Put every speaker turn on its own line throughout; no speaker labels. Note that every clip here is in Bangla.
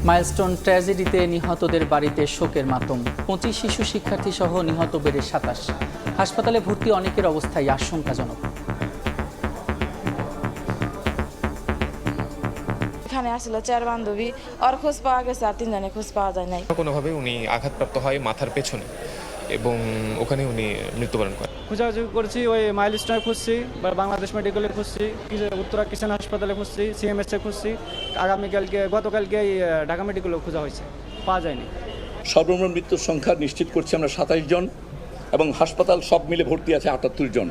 মাইলস্টোন ট্র্যাজেডিতে নিহতদের বাড়িতে শোকের মাতম। 25 শিশু শিক্ষার্থী সহ নিহত বেড়ে 27। হাসপাতালে ভর্তি অনেকের অবস্থায় আশঙ্কাজনক।
এখানে আসলে 4 বান্ধবী, আর খোঁজ পাওয়া গেছে, আর 3 জনের খোঁজ পাওয়া যায় নাই।
কোনোভাবে উনি আঘাতপ্রাপ্ত হয় মাথার পেছনে এবং ওখানে উনি মৃত্যুবরণ করেন।
খোঁজাখুঁজি করছি, ওই মাইলস্টোনে খুঁজছি, বাংলাদেশ মেডিকেলে খুঁজছি, উত্তরা কিষান হাসপাতালে খুঁজছি, CMS-এ খুঁজছি, গতকালকে ঢাকা মেডিকেলেও খোঁজা হয়েছে, পাওয়া যায়নি।
সর্বমোট মৃত্যুর সংখ্যা নিশ্চিত করছি আমরা 27 জন এবং হাসপাতাল সব মিলে ভর্তি আছে 78 জন।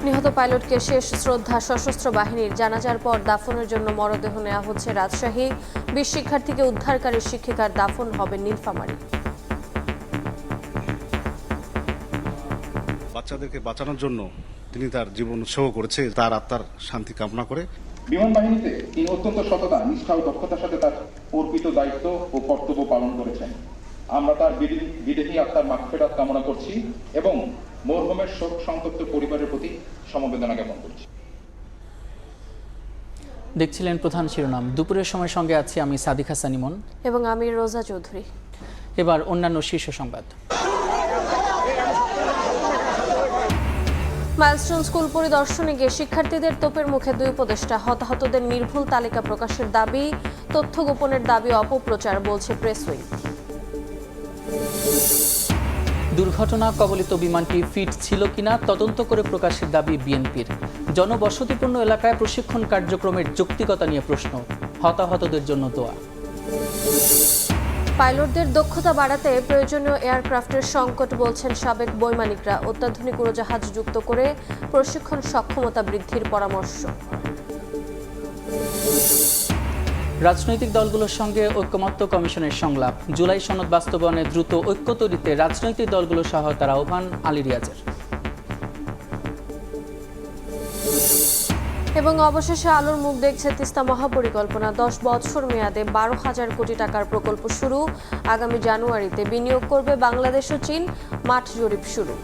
নিহত পাইলটকে শেষ শ্রদ্ধা সশস্ত্র বাহিনীর। জানাজার পর দাফনের জন্য মরদেহ নেওয়া হচ্ছে রাজশাহী। 20 শিক্ষার্থীকে উদ্ধারকারী শিক্ষিকার দাফন হবে নীলফামারী।
বাচ্চাদেরকে বাঁচানোর জন্য তিনি তার জীবন উৎসর্গ করেছে, তার আত্মার শান্তি কামনা করে।
বিমান বাহিনীতে তিনি অত্যন্ত সততা, নিষ্ঠা ও দক্ষতার সাথে তার অর্পিত দায়িত্ব ও কর্তব্য পালন করেছেন। আমরা তার বিদেহী আত্মার মাগফিরাত কামনা করছি এবং মরহুমের শোক সন্তপ্ত পরিবারের প্রতি সমবেদনা জ্ঞাপন করছি।
দেখছিলেন প্রধান শিরোনাম। দুপুরের সময় সঙ্গে আছি আমি সাদিক হাসান ইমন
এবং আমি রোজা চৌধুরী।
এবার অন্যান্য শীর্ষ সংবাদ।
মাইলস্টোন স্কুল পরিদর্শনে গিয়ে শিক্ষার্থীদের তোপের মুখে 2 উপদেষ্টা। হতাহতদের নির্ভুল তালিকা প্রকাশের দাবি, তথ্য গোপনের দাবি অপপ্রচার, বলছে প্রেস উইং।
দুর্ঘটনা কবলিত বিমানটি ফিট ছিল কিনা তদন্ত করে প্রকাশের দাবি বিএনপির। জনবসতিপূর্ণ এলাকায় প্রশিক্ষণ কার্যক্রমের যৌক্তিকতা নিয়ে প্রশ্ন। হতাহতদের জন্য দোয়া।
পাইলটদের দক্ষতা বাড়াতে প্রয়োজনীয় এয়ারক্রাফটের সংকট, বলছেন সাবেক বৈমানিকরা। অত্যাধুনিক উড়োজাহাজ যুক্ত করে প্রশিক্ষণ সক্ষমতা বৃদ্ধির পরামর্শ।
রাজনৈতিক দলগুলোর সঙ্গে ঐকমত্য কমিশনের সংলাপ। জুলাই সনদ বাস্তবায়নে দ্রুত ঐক্য তৈরিতে রাজনৈতিক দলগুলোর সহায়তার আহ্বান আলী রিয়াজের।
এবং অবশেষে আলোর মুখ দেখছে তিস্তা মহাপরিকল্পনা। 10 বছর মেয়াদে 12,000 কোটি টাকার প্রকল্প শুরু। আগামী জানুয়ারিতে বিনিয়োগ করবে বাংলাদেশ ও চীন। মাঠ জরিপ শুরু।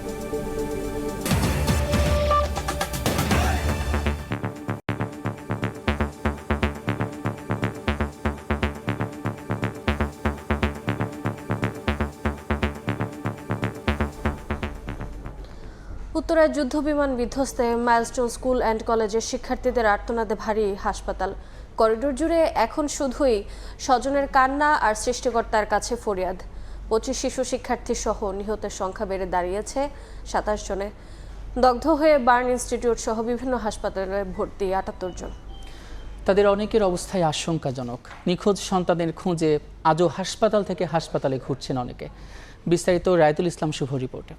উত্তরায় যুদ্ধবিমান বিধ্বস্তে মাইলস্টোন স্কুল অ্যান্ড কলেজের শিক্ষার্থীদের আর্তনাদে ভারী হাসপাতাল। করিডোর জুড়ে এখন শুধুই স্বজনের কান্না আর সৃষ্টিকর্তার কাছে ফরিয়াদ। 25 শিশু শিক্ষার্থী সহ নিহতের সংখ্যা বেড়ে দাঁড়িয়েছে 27 জনে। দগ্ধ হয়ে বার্ন ইনস্টিটিউট সহ বিভিন্ন হাসপাতালে ভর্তি 78 জন।
তাদের অনেকের অবস্থায় আশঙ্কাজনক। নিখোঁজ সন্তানের খুঁজে আজও হাসপাতাল থেকে হাসপাতালে ঘুরছেন অনেকে। বিস্তারিত রায়তুল ইসলাম শুভ রিপোর্টে।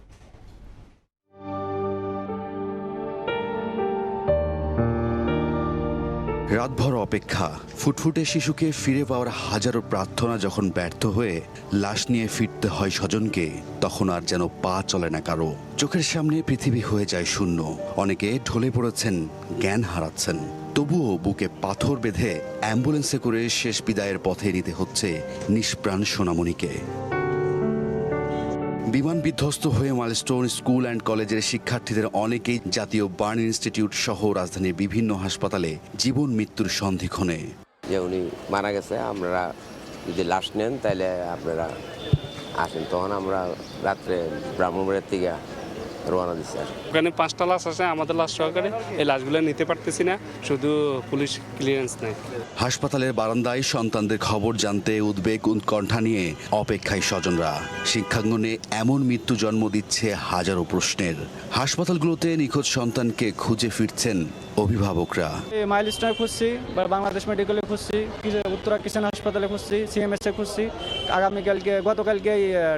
রাতভর অপেক্ষা, ফুটফুটে শিশুকে ফিরে পাওয়ার হাজারো প্রার্থনা যখন ব্যর্থ হয়ে লাশ নিয়ে ফিরতে হয় স্বজনকে, তখন আর যেন পা চলে না কারো। চোখের সামনে পৃথিবী হয়ে যায় শূন্য। অনেকে ঢলে পড়েছেন, জ্ঞান হারাচ্ছেন। তবুও বুকে পাথর বেঁধে অ্যাম্বুলেন্সে করে শেষ বিদায়ের পথে নিতে হচ্ছে নিষ্প্রাণ সোনামণিকে। বিমান বিধ্বস্ত হয়ে মাইলস্টোন স্কুল অ্যান্ড কলেজের শিক্ষার্থীদের অনেকেই জাতীয় বার্ন ইনস্টিটিউট সহ রাজধানীর বিভিন্ন হাসপাতালে জীবন মৃত্যুর সন্ধিক্ষণে।
যে উনি মারা গেছে, আপনারা যদি লাশ নেন তাহলে আপনারা আসেন। তখন আমরা রাত্রে ব্রাহ্মণবাড়িয়ার থেকে রওনা দিচ্ছি।
ওখানে 5টা লাশ আছে, আমাদের লাশ সহকারে এই লাশগুলো নিতে পারতেছি না, শুধু পুলিশ ক্লিয়ারেন্স নেই।
হাসপাতালের বারান্দায় সন্তানদের খবর জানতে উদ্বেগ উৎকণ্ঠা নিয়ে অপেক্ষায় স্বজনরা। শিক্ষাঙ্গনে এমন মৃত্যু জন্ম দিচ্ছে হাজারো প্রশ্নের। হাসপাতালগুলোতে নিখোঁজ সন্তানকে খুঁজে ফিরছেন অভিভাবকরা।
মাইলস্টোনে খুঁজছি, বাংলাদেশ মেডিকেলে খুঁজছি, উত্তরা কিষান হাসপাতালে খুঁজছি, CMS-এ খুঁজছি, গতকালকে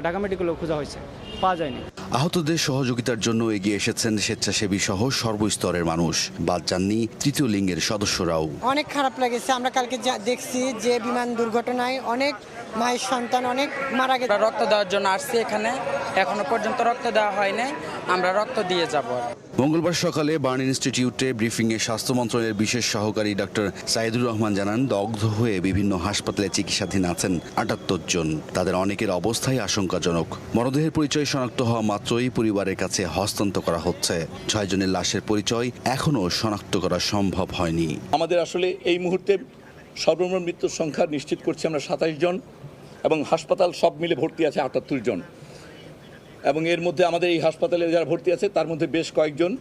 ঢাকা মেডিকেলেও খোঁজা হয়েছে, পাওয়া যায়নি।
আহতদের সহযোগিতার জন্য এগিয়ে এসেছেন স্বেচ্ছাসেবী সহ সর্বস্তরের মানুষ। বাদ যাননি তৃতীয় লিঙ্গের সদস্যরাও।
অনেক খারাপ লেগেছে। আমরা কালকে দেখছি যে বিমান দুর্ঘটনায় অনেক মায়ের সন্তান অনেক মারা গেছে।
রক্ত দেওয়ার জন্য আসছি এখানে, এখনো পর্যন্ত রক্ত দেওয়া হয়নি, আমরা রক্ত দিয়ে যাব।
মঙ্গলবার সকালে বার্ন ইনস্টিটিউটে ব্রিফিংয়ে স্বাস্থ্য মন্ত্রণালয়ের বিশেষ সহকারী ডক্টর সাইদুর রহমান জানান, দগ্ধ হয়ে বিভিন্ন হাসপাতালে চিকিৎসাধীন আছেন ৭৮ জন। তাদের অনেকের অবস্থাই আশঙ্কাজনক। মরদেহের পরিচয় শনাক্ত হওয়া মাত্রই পরিবারের কাছে হস্তান্তর করা হচ্ছে। ৬ জনের লাশের পরিচয় এখনও শনাক্ত করা সম্ভব হয়নি।
আমাদের আসলে এই মুহূর্তে সর্বমোট মৃত্যুর সংখ্যা নিশ্চিত করছি আমরা ২৭ জন, এবং হাসপাতাল সব মিলে ভর্তি আছে ৭৮ জন। এবং এর মধ্যে আমাদের এই হাসপাতালে যারা ভর্তি আছে তার মধ্যে বেশ কয়েকজন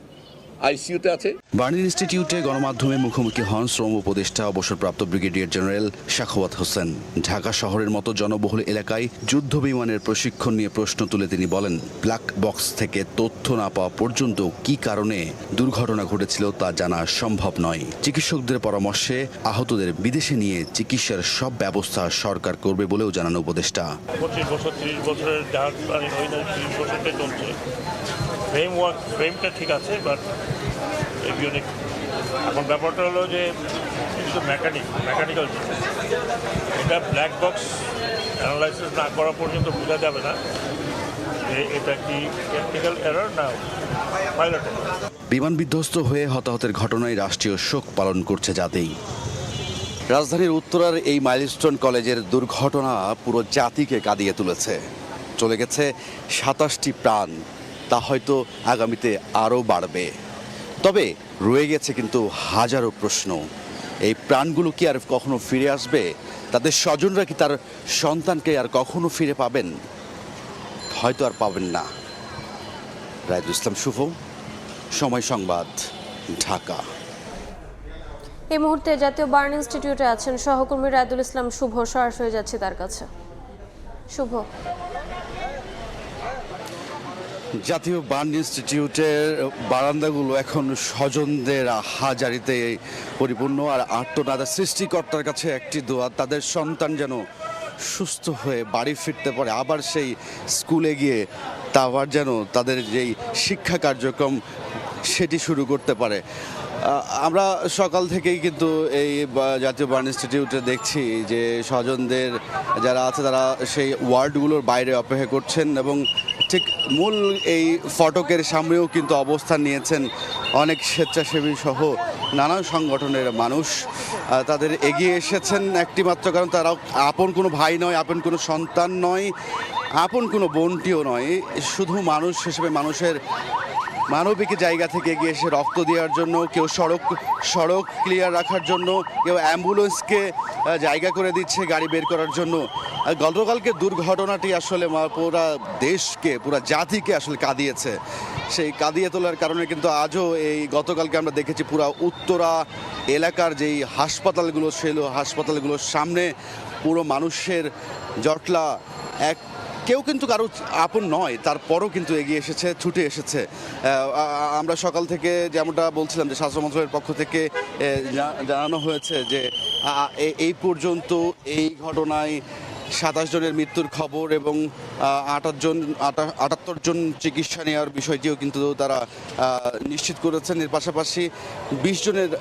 আইসিইউতে আছে।
বার্ন ইনস্টিটিউটে গণমাধ্যমে মুখোমুখি হন শ্রম উপদেষ্টা অবসরপ্রাপ্ত ব্রিগেডিয়ার জেনারেল সাখাওয়াত হোসেন। ঢাকা শহরের মতো জনবহুল এলাকায় যুদ্ধ বিমানের প্রশিক্ষণ নিয়ে প্রশ্ন তুলে তিনি বলেন, ব্ল্যাক বক্স থেকে তথ্য না পাওয়া পর্যন্ত কি কারণে দুর্ঘটনা ঘটেছিল তা জানা সম্ভব নয়। চিকিৎসকদের পরামর্শে আহতদের বিদেশে নিয়ে চিকিৎসার সব ব্যবস্থা সরকার করবে বলেও জানান উপদেষ্টা।
25 বছর 30 বছরের জাহাজ প্রাণী হয় না, 30 বছরটা চলছে। ফ্রেমটা ঠিক আছে, বাট এভিওনিক এখন ব্যাপারটা হলো যে কিন্তু মেকানিক্যাল এটা ব্ল্যাক বক্স অ্যানালাইসিস না করা পর্যন্ত বোঝা যাবে না যে এটা কি টেকনিক্যাল এরর না পাইলট।
বিমান বিধ্বস্ত হয়ে হতাহতের ঘটনায় রাষ্ট্রীয় শোক পালন করছে জাতি। রাজধানীর উত্তরার এই মাইলস্টোন কলেজের দুর্ঘটনা পুরো জাতিকে কাঁদিয়ে তুলেছে। চলে গেছে ২৭টি প্রাণ, তা হয়তো আগামীতে আরও বাড়বে। তবে রয়ে গেছে কিন্তু হাজারো প্রশ্ন। এই প্রাণগুলো কি আর কখনো ফিরে আসবে? তাদের স্বজনরা কি তার সন্তানকে আর কখনো ফিরে পাবেন? হয়তো আর পাবেন না। রায়দুল ইসলাম শুভ, সময় সংবাদ, ঢাকা।
এই মুহূর্তে জাতীয় বার্ন ইনস্টিটিউটে আছেন সহকর্মী রায়দুল ইসলাম শুভ, সরাসরি যাচ্ছে তার কাছে। শুভ,
জাতীয় বার্ন ইনস্টিটিউটের বারান্দাগুলো এখন স্বজনদের হাজারিতে পরিপূর্ণ, আর আর্তনাদের সৃষ্টিকর্তার কাছে একটি দোয়া, তাদের সন্তান যেন সুস্থ হয়ে বাড়ি ফিরতে পারে, আবার সেই স্কুলে গিয়ে তা আবার যেন তাদের যেই শিক্ষা কার্যক্রম সেটি শুরু করতে পারে। আমরা সকাল থেকেই কিন্তু এই জাতীয় বার্ন ইনস্টিটিউটে দেখছি যে স্বজনদের যারা আছে তারা সেই ওয়ার্ডগুলোর বাইরে অপেক্ষা করছেন, এবং ঠিক মূল এই ফটকের সামনেও কিন্তু অবস্থান নিয়েছেন অনেক স্বেচ্ছাসেবী সহ নানান সংগঠনের মানুষ। তাদের এগিয়ে এসেছেন একটি মাত্র কারণ, তারা আপন কোনো ভাই নয়, আপন কোনো সন্তান নয়, আপন কোনো বোনটিও নয়, শুধু মানুষ হিসেবে মানুষের মানবিক জায়গা থেকে এগিয়ে এসে রক্ত দেওয়ার জন্য, কেউ সড়ক ক্লিয়ার রাখার জন্য, কেউ অ্যাম্বুলেন্সকে জায়গা করে দিচ্ছে গাড়ি বের করার জন্য। গতকালকে দুর্ঘটনাটি আসলে পুরা দেশকে, পুরা জাতিকে আসলে কাঁদিয়েছে। সেই কাঁদিয়ে তোলার কারণে কিন্তু আজও এই গতকালকে আমরা দেখেছি পুরা উত্তরা এলাকার যেই হাসপাতালগুলো ছিল, হাসপাতালগুলোর সামনে পুরো মানুষের জটলা। কেউ কিন্তু কারো আপন নয়, তারপরও কিন্তু এগিয়ে এসেছে, ছুটে এসেছে। আমরা সকাল থেকে যেমনটা বলছিলাম যে স্বাস্থ্য মন্ত্রণালয়ের পক্ষ থেকে জানানো হয়েছে যে এই পর্যন্ত এই ঘটনায় ২৭ জনের মৃত্যুর খবর এবং ৭৮ জন চিকিৎসা নেওয়ার বিষয়টিও কিন্তু তারা নিশ্চিত করেছেন। এর পাশাপাশি ২০ জনের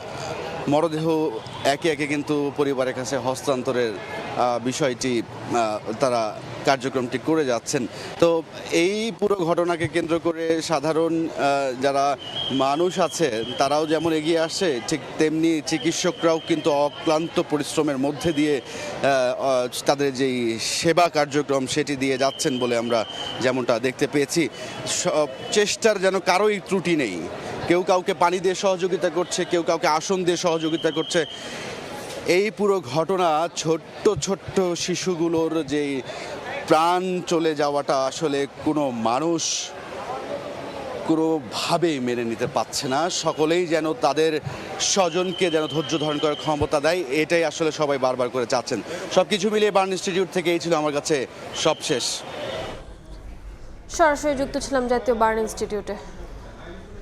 মরদেহ একে একে কিন্তু পরিবারের কাছে হস্তান্তরের বিষয়টি তারা কার্যক্রমটি করে যাচ্ছেন। তো এই পুরো ঘটনাকে কেন্দ্র করে সাধারণ যারা মানুষ আছে তারাও যেমন এগিয়ে আসে, ঠিক তেমনি চিকিৎসকরাও কিন্তু অক্লান্ত পরিশ্রমের মধ্যে দিয়ে তাদের যেই সেবা কার্যক্রম সেটি দিয়ে যাচ্ছেন বলে আমরা যেমনটা দেখতে পেয়েছি। চেষ্টার যেন কারোই ত্রুটি নেই। কেউ কাউকে পানি দিয়ে সহযোগিতা করছে, কেউ কাউকে আসন দিয়ে সহযোগিতা করছে। এই পুরো ঘটনা ছোট্ট ছোট্ট শিশুগুলোর যেই প্রাণ চলে যাওয়াটা আসলে কোনো মানুষ কোনোভাবেই মেনে নিতে পারছে না। সকলেই যেন তাদের স্বজনকে যেন ধৈর্য ধারণ করার ক্ষমতা দেয়, এটাই আসলে সবাই বারবার করে চাচ্ছেন। সব কিছু মিলিয়ে বার্ন ইনস্টিটিউট থেকে এই ছিল আমার কাছে সবশেষ।
সরাসরি যুক্ত ছিলাম জাতীয় বার্ন ইনস্টিটিউটে।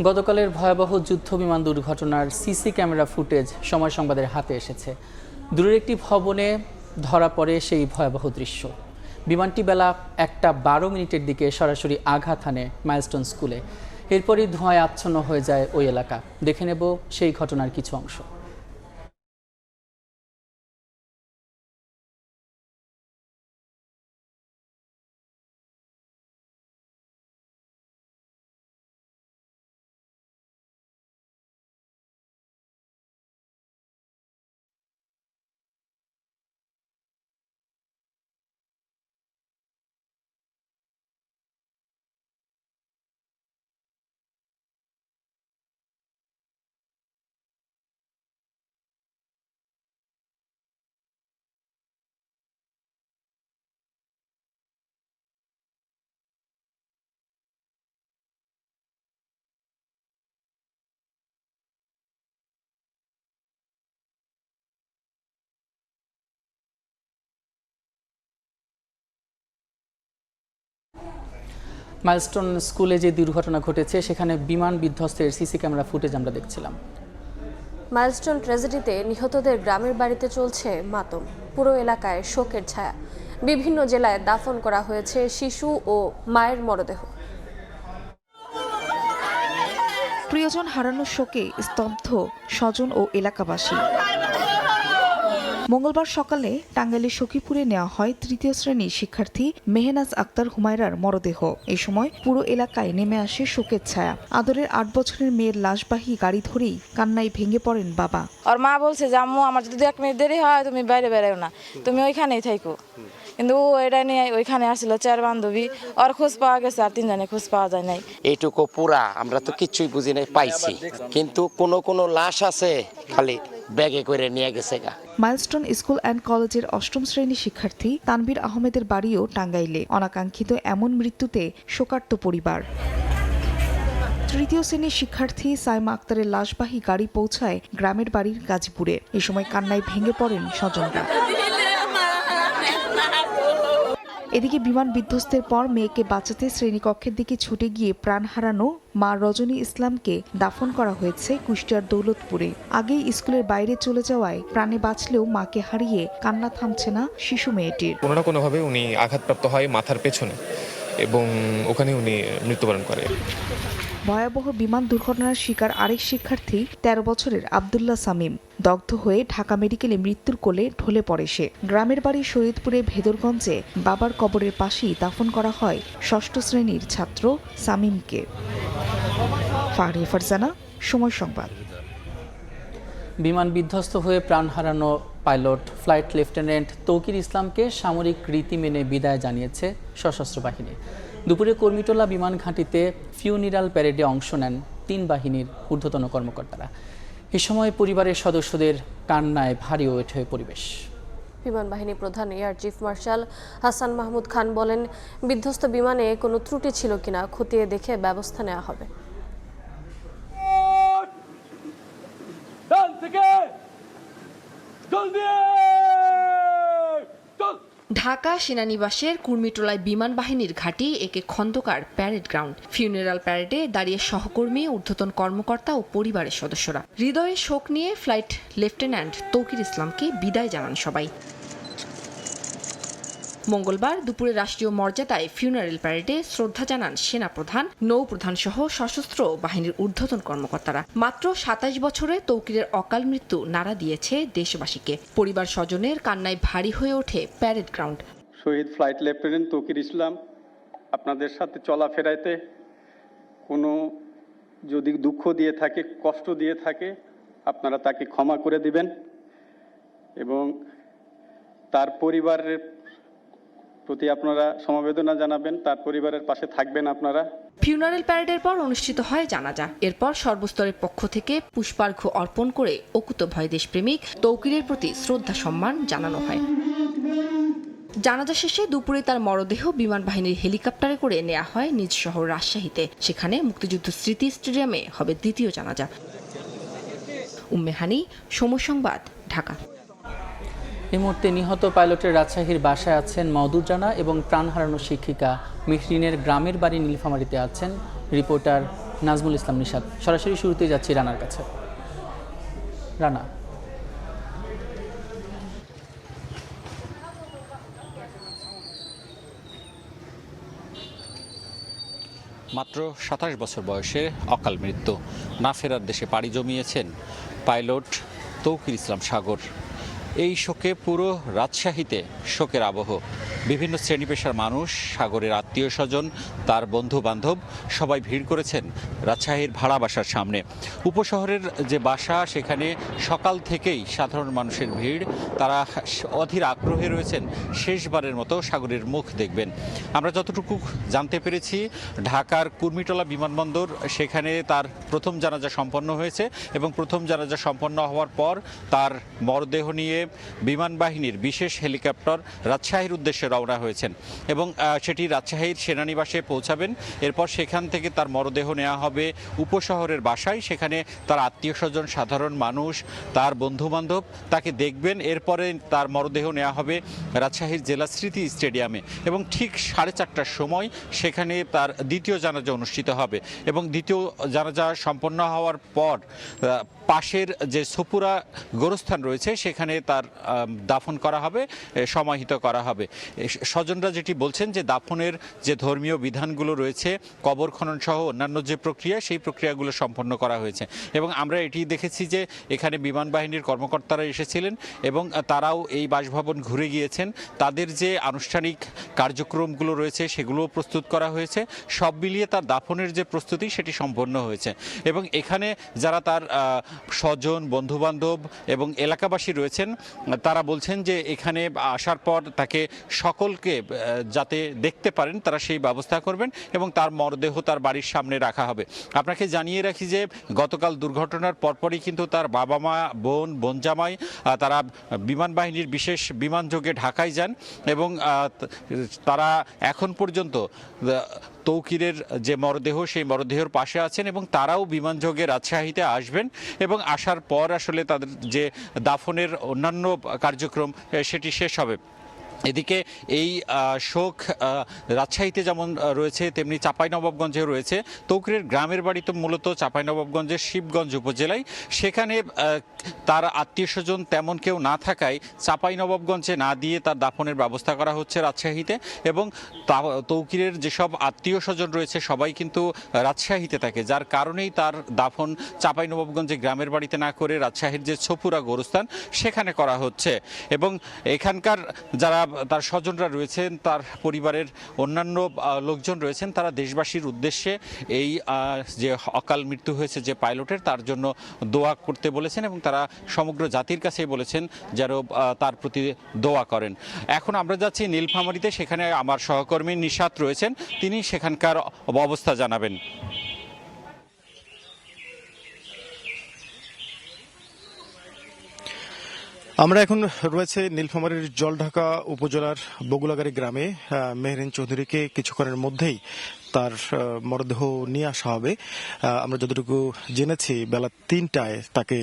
গতকালের ভয়াবহ যুদ্ধ বিমান দুর্ঘটনার সিসি ক্যামেরা ফুটেজ সময় সংবাদের হাতে এসেছে। দূরের একটি ভবনে ধরা পড়ে সেই ভয়াবহ দৃশ্য। বিমানটি বেলা 1:12 দিকে সরাসরি আঘাত হানে মাইলস্টোন স্কুলে। এরপরই ধোঁয়ায় আচ্ছন্ন হয়ে যায় ওই এলাকা। দেখে নেব সেই ঘটনার কিছু অংশ। মাইলস্টোন স্কুলে যে দুর্ঘটনা ঘটেছে সেখানে বিমান বিধ্বস্তের সিসি ক্যামেরা ফুটেজ আমরা দেখছিলাম।
মাইলস্টোন ট্র্যাজেডিতে নিহতদের গ্রামের বাড়িতে চলছে মাতম। পুরো এলাকায় শোকের ছায়া। বিভিন্ন জেলায় দাফন করা হয়েছে শিশু ও মায়ের মরদেহ।
প্রিয়জন হারানোর শোকে স্তব্ধ স্বজন ও এলাকাবাসী। মঙ্গলবার সকালে টাঙ্গাইলের সখীপুরে নেওয়া হয় তৃতীয় শ্রেণীর শিক্ষার্থী মেহনাজ আক্তার হুমায়রার মরদেহ। এই সময় পুরো এলাকায় নেমে আসে শোকের ছায়া। আদরের 8 বছরের মেয়ের লাশবাহী গাড়ি ধরেই কান্নায় ভেঙে পড়েন বাবা।
ওর মা বলছে যে আম্মু আমার যদি 1 মিনিট দেরি হয় তুমি বাইরে বেরোও না, তুমি ওইখানেই থাকো। কিন্তু ও এটা নিয়ে ওইখানে আসছিল 4 বান্ধবী, ওর খোঁজ পাওয়া গেছে আর 3 জনের খোঁজ পাওয়া যায় নাই।
এইটুকু পুরা আমরা তো কিছুই বুঝি নাই, পাইছি কিন্তু কোনো লাশ আছে খালি ব্যাগে করে নিয়ে গেছে গা।
মাইলস্টোন স্কুল অ্যান্ড কলেজের 8ম শ্রেণীর শিক্ষার্থী তানভীর আহমেদের বাড়িও টাঙ্গাইলে। অনাকাঙ্ক্ষিত এমন মৃত্যুতে শোকার্ত পরিবার। তৃতীয় শ্রেণীর শিক্ষার্থী সাইমা আক্তারের লাশবাহী গাড়ি পৌঁছায় গ্রামের বাড়ির গাজীপুরে। এ সময় কান্নায় ভেঙে পড়েন স্বজনরা। এদিকে বিমান বিধ্বস্তের পর মেয়েকে বাঁচাতে শ্রেণীকক্ষের দিকে ছুটে গিয়ে প্রাণ হারানো মা রজনী ইসলামকে দাফন করা হয়েছে কুষ্টিয়ার দৌলতপুরে। আগেই স্কুলের বাইরে চলে যাওয়ায় প্রাণে বাঁচলেও মাকে হারিয়ে কান্না থামছে না শিশু মেয়েটির।
কোনো না কোনোভাবে উনি আঘাতপ্রাপ্ত হয় মাথার পেছনে এবং ওখানে উনি মৃত্যুবরণ করে।
ভয়াবহ বিমান দুর্ঘটনার শিকার আরেক শিক্ষার্থী 13 বছরের আব্দুল্লাহ সামিম দগ্ধ হয়ে ঢাকা মেডিকেলে মৃত্যুর কোলে ঢলে পড়ে সে। গ্রামের বাড়ি শরীয়তপুরে ভেদরগঞ্জে বাবার কবরের পাশেই দাফন করা হয় 6ষ্ঠ শ্রেণীর ছাত্র সামিমকে। ফাহরিয়া ফারজানা, সময় সংবাদ।
বিমান বিধ্বস্ত হয়ে প্রাণ হারানো পাইলট ফ্লাইট লেফটেন্যান্ট তৌকির ইসলামকে সামরিক রীতি মেনে বিদায় জানিয়েছে সশস্ত্র বাহিনী। দুপুরে কর্মীটোলা বিমান ঘাঁটিতে ফিউনিরাল প্যারেডে অংশ নেন 3 বাহিনীর ঊর্ধ্বতন কর্মকর্তারা। এ সময় পরিবারের সদস্যদের কান্নায় ভারী হয়ে ওঠে পরিবেশ।
বিমান বাহিনী প্রধান air chief marshal Hasan Mahmud Khan বলেন, বিধ্বস্ত বিমানে কোনো ত্রুটি ছিল কিনা খতিয়ে দেখে ব্যবস্থা নেওয়া হবে।
ঢাকা সেনানিবাসের কুর্মিটোলায় বিমান বাহিনীর ঘাঁটি একে খন্দকার প্যারেড গ্রাউন্ড। ফিউনারাল প্যারেডে দাঁড়িয়ে সহকর্মী, ঊর্ধ্বতন কর্মকর্তা ও পরিবারের সদস্যরা। হৃদয়ে শোক নিয়ে ফ্লাইট লেফটেন্যান্ট তৌকির ইসলামকে বিদায় জানান সবাই। মঙ্গলবার দুপুরে রাষ্ট্রীয় মর্যাদায় ফিউনারেল প্যারেডে শ্রদ্ধা জানান সেনাপ্রধান, নৌপ্রধান সহ সশস্ত্র বাহিনীর ঊর্ধ্বতন কর্মকর্তারা। মাত্র 27 বছরে তৌকিরের অকাল মৃত্যু নাড়া দিয়েছে দেশবাসীকে। পরিবার স্বজনের কান্নায় ভারী হয়ে ওঠে প্যারেড গ্রাউন্ড।
শহীদ ফ্লাইট লেফটেন্যান্ট তৌকির ইসলাম আপনাদের সাথে চলাফেরাতে কোনো যদি দুঃখ দিয়ে থাকে, কষ্ট দিয়ে থাকে, আপনারা তাকে ক্ষমা করে দিবেন এবং তার পরিবারের প্রতি আপনারা সমবেদনা জানাবেন, তার পরিবারের পাশে থাকবেন আপনারা।
ফিউনারেল প্যারেডের পর অনুষ্ঠিত হয় জানাজা। এরপর সর্বস্তরের পক্ষ থেকে পুষ্পার্ঘ্য অর্পণ করে অকুতোভয় দেশপ্রেমিক তৌকিরের প্রতি শ্রদ্ধা সম্মান জানানো হয়। জানাজা শেষে দুপুরে তার মরদেহ বিমান বাহিনীর হেলিকপ্টারে করে নেওয়া হয় নিজ শহর রাজশাহীতে। সেখানে মুক্তিযুদ্ধ স্মৃতি স্টেডিয়ামে হবে দ্বিতীয় জানাজা। উম্মে হানি, সময় সংবাদ, ঢাকা।
এই মুহূর্তে নিহত পাইলটের রাজশাহীর বাসায় আছেন মওদুদ রানা এবং প্রাণ হারানো শিক্ষিকা মিহরিনের গ্রামের বাড়ি নীলফামারীতে আছেন রিপোর্টার নাজমুল ইসলাম নিশাদ। সরাসরি শুরুতে যাচ্ছি রানার কাছে। রানা,
মাত্র 27 বছর বয়সে অকাল মৃত্যু। না ফেরার দেশে পাড়ি জমিয়েছেন পাইলট তৌকির ইসলাম সাগর। এই শোকে পুরো রাজশাহীতে শোকের আবহ। বিভিন্ন শ্রেণী পেশার মানুষ, সাগরের আত্মীয় স্বজন, তার বন্ধু বান্ধব সবাই ভিড় করেছেন রাজশাহীর ভাড়া বাসার সামনে। উপশহরের যে বাসা সেখানে সকাল থেকেই সাধারণ মানুষের ভিড়। তারা অধীর আগ্রহে রয়েছেন শেষবারের মতো সাগরের মুখ দেখবেন। আমরা যতটুকু জানতে পেরেছি ঢাকার কুর্মিটোলা বিমানবন্দর, সেখানে তার প্রথম জানাজা সম্পন্ন হয়েছে এবং প্রথম জানাজা সম্পন্ন হওয়ার পর তার মরদেহ নিয়ে বিমান বাহিনীর বিশেষ হেলিকপ্টার রাজশাহীর উদ্দেশ্যে রওনা হয়েছেন এবং সেটি রাজশাহীর সেনানিবাসে পৌঁছাবেন। এরপর সেখান থেকে তার মরদেহ নেওয়া হবে উপশহরের বাসায়, সেখানে তার আত্মীয় স্বজন, সাধারণ মানুষ, তার বন্ধুবান্ধব তাকে দেখবেন। এরপরে তার মরদেহ নেওয়া হবে রাজশাহীর জেলা স্মৃতি স্টেডিয়ামে এবং ঠিক 4:30টার সময় সেখানে তার দ্বিতীয় জানাজা অনুষ্ঠিত হবে এবং দ্বিতীয় জানাজা সম্পন্ন হওয়ার পর পাশের যে সপুরা গোরস্থান রয়েছে সেখানে তার দাফন করা হবে, সমাহিত করা হবে। স্বজনরা যেটি বলছেন যে দাফনের যে ধর্মীয় বিধানগুলো রয়েছে, কবর খনন সহ অন্যান্য যে প্রক্রিয়া, সেই প্রক্রিয়াগুলো সম্পন্ন করা হয়েছে এবং আমরা এটি দেখেছি যে এখানে বিমান বাহিনীর কর্মকর্তারা এসেছিলেন এবং তারাও এই বাসভবন ঘুরে গিয়েছেন। তাদের যে আনুষ্ঠানিক কার্যক্রমগুলো রয়েছে সেগুলোও প্রস্তুত করা হয়েছে। সব মিলিয়ে তার দাফনের যে প্রস্তুতি সেটি সম্পন্ন হয়েছে এবং এখানে যারা তার স্বজন, বন্ধুবান্ধব এবং এলাকাবাসী রয়েছেন তারা বলছেন যে এখানে আসার পর তাকে সকলকে যাতে দেখতে পারেন তারা সেই ব্যবস্থা করবেন এবং তার মরদেহ তার বাড়ির সামনে রাখা হবে। আপনাকে জানিয়ে রাখি যে গতকাল দুর্ঘটনার পরপরই কিন্তু তার বাবা মা, বোন জামাই তারা বিমান বাহিনীর বিশেষ বিমানযোগে ঢাকায় যান এবং তারা এখন পর্যন্ত তৌকিরের যে মরদেহ সেই মরদেহের পাশে আছেন এবং তারাও বিমানযোগে রাজশাহীতে আসবেন এবং আসার পর আসলে তাদের যে দাফনের অন্যান্য কার্যক্রম সেটি শেষ হবে। এদিকে এই শোক রাজশাহীতে যেমন রয়েছে তেমনি চাঁপাইনবাবগঞ্জেও রয়েছে। তৌকিরের গ্রামের বাড়ি তো মূলত চাঁপাইনবাবগঞ্জের শিবগঞ্জ উপজেলায়, সেখানে তার আত্মীয় স্বজন তেমন কেউ না থাকায় চাঁপাইনবাবগঞ্জে না দিয়ে তার দাফনের ব্যবস্থা করা হচ্ছে রাজশাহীতে এবং তৌকিরের যেসব আত্মীয় স্বজন রয়েছে সবাই কিন্তু রাজশাহীতে থাকে, যার কারণেই তার দাফন চাঁপাইনবাবগঞ্জে গ্রামের বাড়িতে না করে রাজশাহীর যে ছপুরা গোরস্থান সেখানে করা হচ্ছে এবং এখানকার যারা তার স্বজনরা রয়েছেন, তার পরিবারের অন্যান্য লোকজন রয়েছেন, তারা দেশবাসীর উদ্দেশ্যে এই যে অকাল মৃত্যু হয়েছে যে পাইলটের তার জন্য দোয়া করতে বলেছেন এবং তারা সমগ্র জাতির কাছেই বলেছেন যেন তার প্রতি দোয়া করেন। এখন আমরা যাচ্ছি নীলফামারীতে, সেখানে আমার সহকর্মী নিশাত রয়েছেন, তিনি সেখানকার অবস্থা জানাবেন।
আমরা এখন রয়েছে নীলফামারীর জলঢাকা উপজেলার বগুলাগাড়ি গ্রামে। মেহরিন চৌধুরীকে কিছুক্ষণের মধ্যেই তার মরদেহ নিয়ে আসা হবে। আমরা যতটুকু জেনেছি বেলা 3টায় তাকে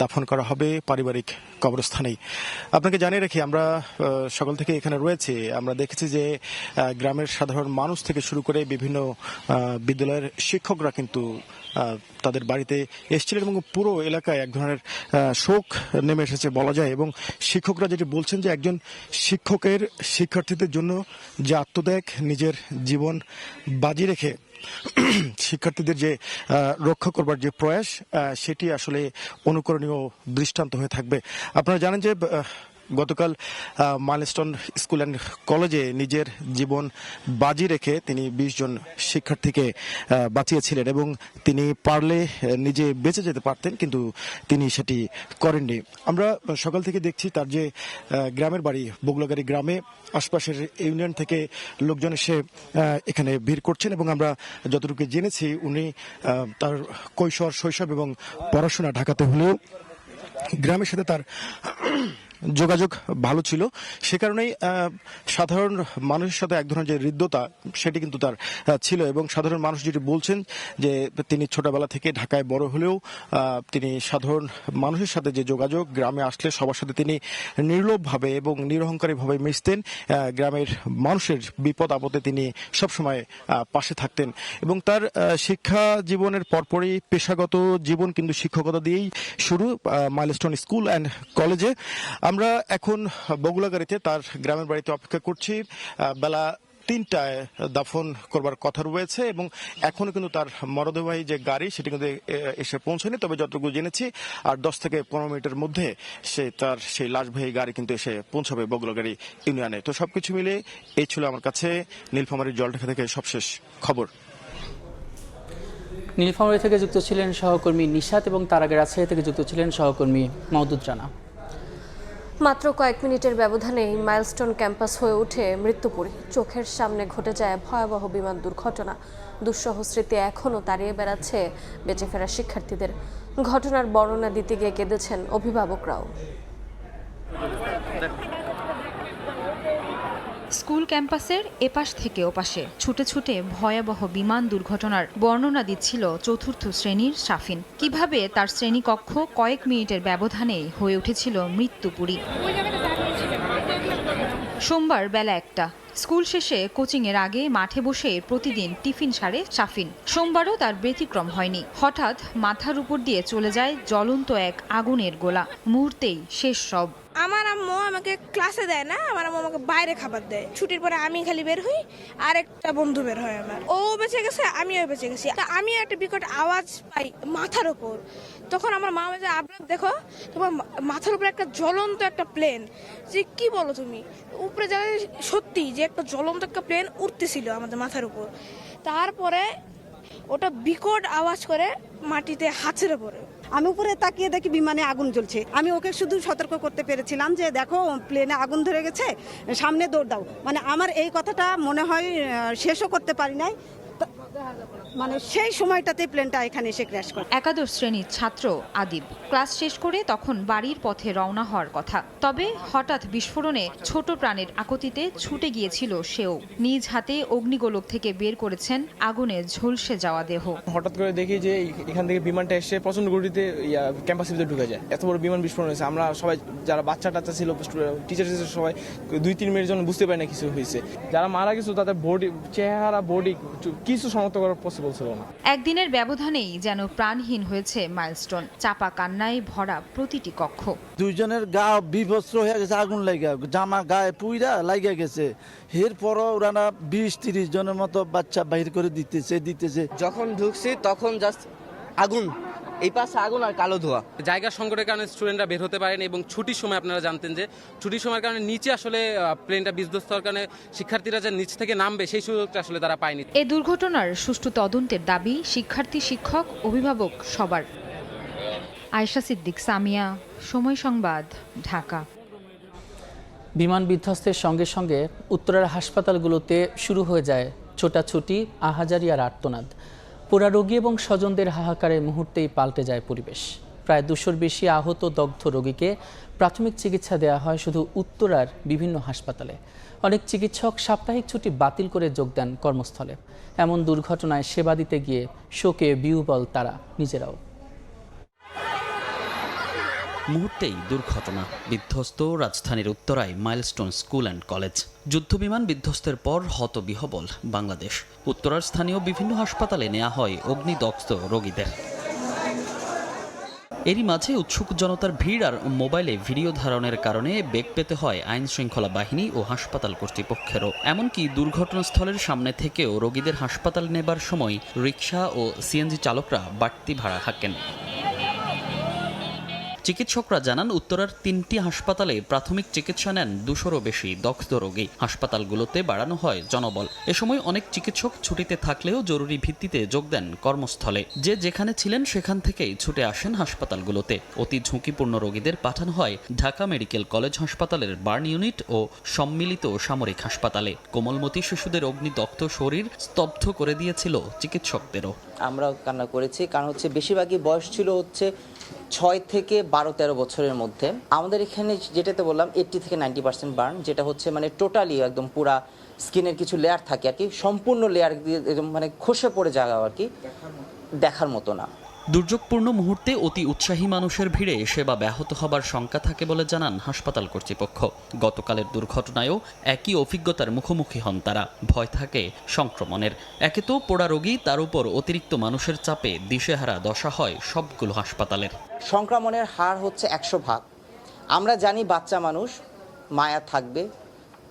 দাফন করা হবে পারিবারিক কবরস্থানেই। আপনাকে জানিয়ে রাখি, আমরা সকাল থেকে এখানে রয়েছে, আমরা দেখেছি যে গ্রামের সাধারণ মানুষ থেকে শুরু করে বিভিন্ন বিদ্যালয়ের শিক্ষকরা কিন্তু তাদের বাড়িতে এসেছিলেন এবং পুরো এলাকায় এক ধরনের শোক নেমে এসেছে বলা যায়। এবং শিক্ষকরা যেটি বলছেন যে একজন শিক্ষকের শিক্ষার্থীদের জন্য যে আত্মত্যাগ, নিজের জীবন বাজি রেখে শিক্ষার্থীদের যে রক্ষা করবার যে প্রয়াস, সেটি আসলে অনুকরণীয় দৃষ্টান্ত হয়ে থাকবে। আপনারা জানেন যে গতকাল মাইলস্টোন স্কুল অ্যান্ড কলেজে নিজের জীবন বাজি রেখে তিনি 20 জন শিক্ষার্থীকে বাঁচিয়েছিলেন এবং তিনি পারলে নিজে বেঁচে যেতে পারতেন, কিন্তু তিনি সেটি করেননি। আমরা সকাল থেকে দেখছি তার যে গ্রামের বাড়ি বগুলাগাড়ি গ্রামে আশপাশের ইউনিয়ন থেকে লোকজন এসে এখানে ভিড় করছেন এবং আমরা যতটুকু জেনেছি উনি তার কৈশোর, শৈশব এবং পড়াশোনা ঢাকাতে হলেও গ্রামের সাথে তার যোগাযোগ ভালো ছিল। সে কারণেই সাধারণ মানুষের সাথে এক ধরনের যে হৃদ্যতা সেটি কিন্তু তার ছিল এবং সাধারণ মানুষ যেটি বলছেন যে তিনি ছোটবেলা থেকে ঢাকায় বড় হলেও তিনি সাধারণ মানুষের সাথে যে যোগাযোগ, গ্রামে আসলে সবার সাথে তিনি নির্লোভভাবে এবং নিরহংকারীভাবে মিশতেন। গ্রামের মানুষের বিপদ আপদে তিনি সবসময় পাশে থাকতেন এবং তার শিক্ষা জীবনের পরপরই পেশাগত জীবন কিন্তু শিক্ষকতা দিয়েই শুরু মাইলস্টোন স্কুল অ্যান্ড কলেজে। আমরা এখন বগুলাগাড়িতে তার গ্রামের বাড়িতে অপেক্ষা করছি। বেলা 3টায় দাফন করবার কথা রয়েছে এবং এখনো কিন্তু তার মরদেহবাহী যে গাড়ি সেটি কিন্তু এসে পৌঁছায়নি, তবে যতটুকু জেনেছি আর 10 থেকে 15 মিনিটের মধ্যে তার সেই লাশবাহী গাড়ি কিন্তু এসে পৌঁছাবে বগুলাগাড়ি ইউনিয়নে। তো সবকিছু মিলে এই ছিল আমার কাছে নীলফামারীর জলঢাকা থেকে সবশেষ খবর।
নীলফামারী থেকে যুক্ত ছিলেন সহকর্মী নিশাত এবং তার আগে রাজশাহী থেকে যুক্ত ছিলেন সহকর্মী মওদুদ রানা।
মাত্র কয়েক মিনিটের ব্যবধানেই মাইলস্টোন ক্যাম্পাস হয়ে ওঠে মৃত্যুপুরী। চোখের সামনে ঘটে যায় ভয়াবহ বিমান দুর্ঘটনা। দুঃসহ স্মৃতি এখনও তাড়িয়ে বেড়াচ্ছে বেঁচে ফেরা শিক্ষার্থীদের। ঘটনার বর্ণনা দিতে গিয়ে কেঁদেছেন অভিভাবকরাও।
স্কুল ক্যাম্পাসের এপাশ থেকে ওপাশে ছুটে ছুটে ভয়াবহ বিমান দুর্ঘটনার বর্ণনা দিচ্ছিল চতুর্থ শ্রেণীর শাফিন। কিভাবে তার শ্রেণীকক্ষ কয়েক মিনিটের ব্যবধানে হয়ে উঠেছিল মৃত্যুপুরী। সোমবার বেলা 1টা, স্কুল শেষে কোচিংয়ের আগে মাঠে বসে প্রতিদিন টিফিন সারে শাফিন। সোমবারও তার ব্যতিক্রম হয়নি। হঠাৎ মাথার উপর দিয়ে চলে যায় জ্বলন্ত এক আগুনের গোলা। মুহূর্তেই শেষ সব।
আমার আম্মু আমাকে ক্লাসে দেয় না, আমার আম্মু আমাকে বাইরে খাবার দেয়। ছুটির পরে আমি খালি বের হই, আর একটা বন্ধু বের হয় আমার। ও বেঁচে গেছে, আমিও বেঁচে গেছি। আমি একটা বিকট আওয়াজ পাই মাথার উপর। তখন আমার মা বলে, আপনার দেখো তোমার মাথার উপরে একটা জ্বলন্ত একটা প্লেন। যে কি বলো তুমি? উপরে যারা সত্যি যে একটা জ্বলন্ত একটা প্লেন উঠতেছিল আমাদের মাথার উপর। তারপরে ওটা বিকট আওয়াজ করে মাটিতে হাঁচড়ে পড়ে।
আমি উপরে তাকিয়ে দেখি বিমানে আগুন জ্বলছে। আমি ওকে শুধু সতর্ক করতে পেরেছিলাম যে দেখো প্লেনে আগুন ধরে গেছে, সামনে দৌড় দাও। মানে আমার এই কথাটা মনে হয় শেষও করতে পারি নাই, মানে সেই সময়টাতে প্লেনটা এখানে এসে ক্র্যাশ করে।
একাদশ শ্রেণীর ছাত্র আদিব ক্লাস শেষ করে তখন বাড়ির পথে রওনা হওয়ার কথা। তবে হঠাৎ বিস্ফোরণে ছোট প্রাণের আকুতিতে ছুটে গিয়েছিল সেও। নিজ হাতে অগ্নিগোলক থেকে বের করেছেন আগুনে ঝলসে যাওয়া দেহ।
হঠাৎ করে দেখি যে এখান থেকে বিমানটা এসে প্রচন্ড গতিতে ক্যাম্পাসের ভিতরে ঢুকে যায়। এত বড় বিমান বিস্ফোরণ হয়েছে। আমরা সবাই যারা বাচ্চা টাচ্চা ছিল, টিচার সবাই 2-3 মিনিটের জন্য বুঝতে পারি না কিছু হয়েছে। যারা মারা গেছে তাদের বডি, চেহারা, বডি কিছু শনাক্ত করা পসিবল ছিল না।
একদিনের ব্যবধানেই যেন প্রাণহীন হয়েছে মাইলস্টোন। চাপা কান্নায় ভরা প্রতিটি কক্ষ।
দুইজনের গা বিভস্ত্র হয়ে গেছে, আগুন লাগা, জামা গায়ে পুইরা লাগা গেছে। এরপর ওরা 20-30 জনের মতো বাচ্চা বাহির করে দিতেছে।
যখন ঢুকছি তখন জাস্ট আগুন, এই পাশে আগুন আর কালো ধোঁয়া।
জায়গা সংকটের কারণে স্টুডেন্টরা বের হতে পারেন এবং ছুটির সময় আপনারা জানতেন যে ছুটির সময়ের কারণে নিচে আসলে প্লেনটা বিধ্বস্ত হওয়ার কারণে শিক্ষার্থীরা যে নিচ থেকে নামবে সেই সুযোগটা আসলে তারা পায়নি।
এই দুর্ঘটনার সুষ্ঠু তদন্তের দাবি শিক্ষার্থী, শিক্ষক, অভিভাবক সবার। আয়েশা সিদ্দিক, সামিয়া, সময় সংবাদ, ঢাকা।
বিমান বিধ্বস্তের সঙ্গে সঙ্গে উত্তরার হাসপাতালগুলোতে শুরু হয়ে যায় ছোটাছুটি, আহাজারি আর আর্তনাদ। পোড়া রোগী এবং স্বজনদের হাহাকারে মুহূর্তেই পাল্টে যায় পরিবেশ। প্রায় 200-র বেশি আহত দগ্ধ রোগীকে প্রাথমিক চিকিৎসা দেওয়া হয় শুধু উত্তরার বিভিন্ন হাসপাতালে। অনেক চিকিৎসক সাপ্তাহিক ছুটি বাতিল করে যোগ দেন কর্মস্থলে। এমন দুর্ঘটনায় সেবা দিতে গিয়ে শোকে বিহ্বল তারা নিজেরাও।
মুহূর্তেই দুর্ঘটনা। বিধ্বস্ত রাজধানীর উত্তরায় মাইলস্টোন স্কুল অ্যান্ড কলেজ। যুদ্ধবিমান বিধ্বস্তের পর হতবিহ্বল বাংলাদেশ। উত্তরার স্থানীয় বিভিন্ন হাসপাতালে নেওয়া হয় অগ্নিদগ্ধ রোগীদের। এরই মাঝে উৎসুক জনতার ভিড় আর মোবাইলে ভিডিও ধারণের কারণে বেগ পেতে হয় আইন শৃঙ্খলা বাহিনী ও হাসপাতাল কর্তৃপক্ষেরও। এমনকি দুর্ঘটনাস্থলের সামনে থেকেও রোগীদের হাসপাতাল নেবার সময় রিকশা ও সিএনজি চালকরা বাড়তি ভাড়া হাঁকেন। চিকিৎসকরা জানান, উত্তরার 3টি হাসপাতালে প্রাথমিক চিকিৎসা নেন 200-রও বেশি দগ্ধ রোগী। হাসপাতালগুলোতে বাড়ানো হয় জনবল। এ সময় অনেক চিকিৎসক ছুটিতে থাকলেও জরুরি ভিত্তিতে যোগ দেন কর্মস্থলে। যে যেখানে ছিলেন সেখান থেকেই ছুটে আসেন হাসপাতালগুলোতে। অতি ঝুঁকিপূর্ণ রোগীদের পাঠানো হয় ঢাকা মেডিকেল কলেজ হাসপাতালের বার্ন ইউনিট ও সম্মিলিত সামরিক হাসপাতালে। কোমলমতি শিশুদের অগ্নিদগ্ধ শরীর স্তব্ধ করে দিয়েছিল চিকিৎসকদেরও।
আমরাও কান্না করেছি, কারণ বেশিরভাগই বয়স ছিল 6 থেকে 12-13 বছরের মধ্যে। আমাদের এখানে যেটাতে বললাম 80 থেকে 90% বার্ন, যেটা মানে টোটালি একদম পুরা স্কিনের কিছু লেয়ার থাকে আর কি, সম্পূর্ণ লেয়ার দিয়ে খসে পড়ে যাওয়া আর কি, দেখার মতো না।
দুর্যোগপূর্ণ মুহূর্তে অতি উৎসাহী মানুষের ভিড়ে সেবা ব্যাহত হবার শঙ্কা থাকে বলে জানান হাসপাতাল কর্তৃপক্ষ। গতকালের দুর্ঘটনায়ও একই অভিজ্ঞতার মুখোমুখি হন তারা। ভয় থাকে সংক্রমণের। একে তো পোড়া রোগী, তার উপর অতিরিক্ত মানুষের চাপে দিশেহারা দশা হয় সবগুলো হাসপাতালের।
সংক্রমণের হার 100%। আমরা জানি বাচ্চা মানুষ, মায়া থাকবে,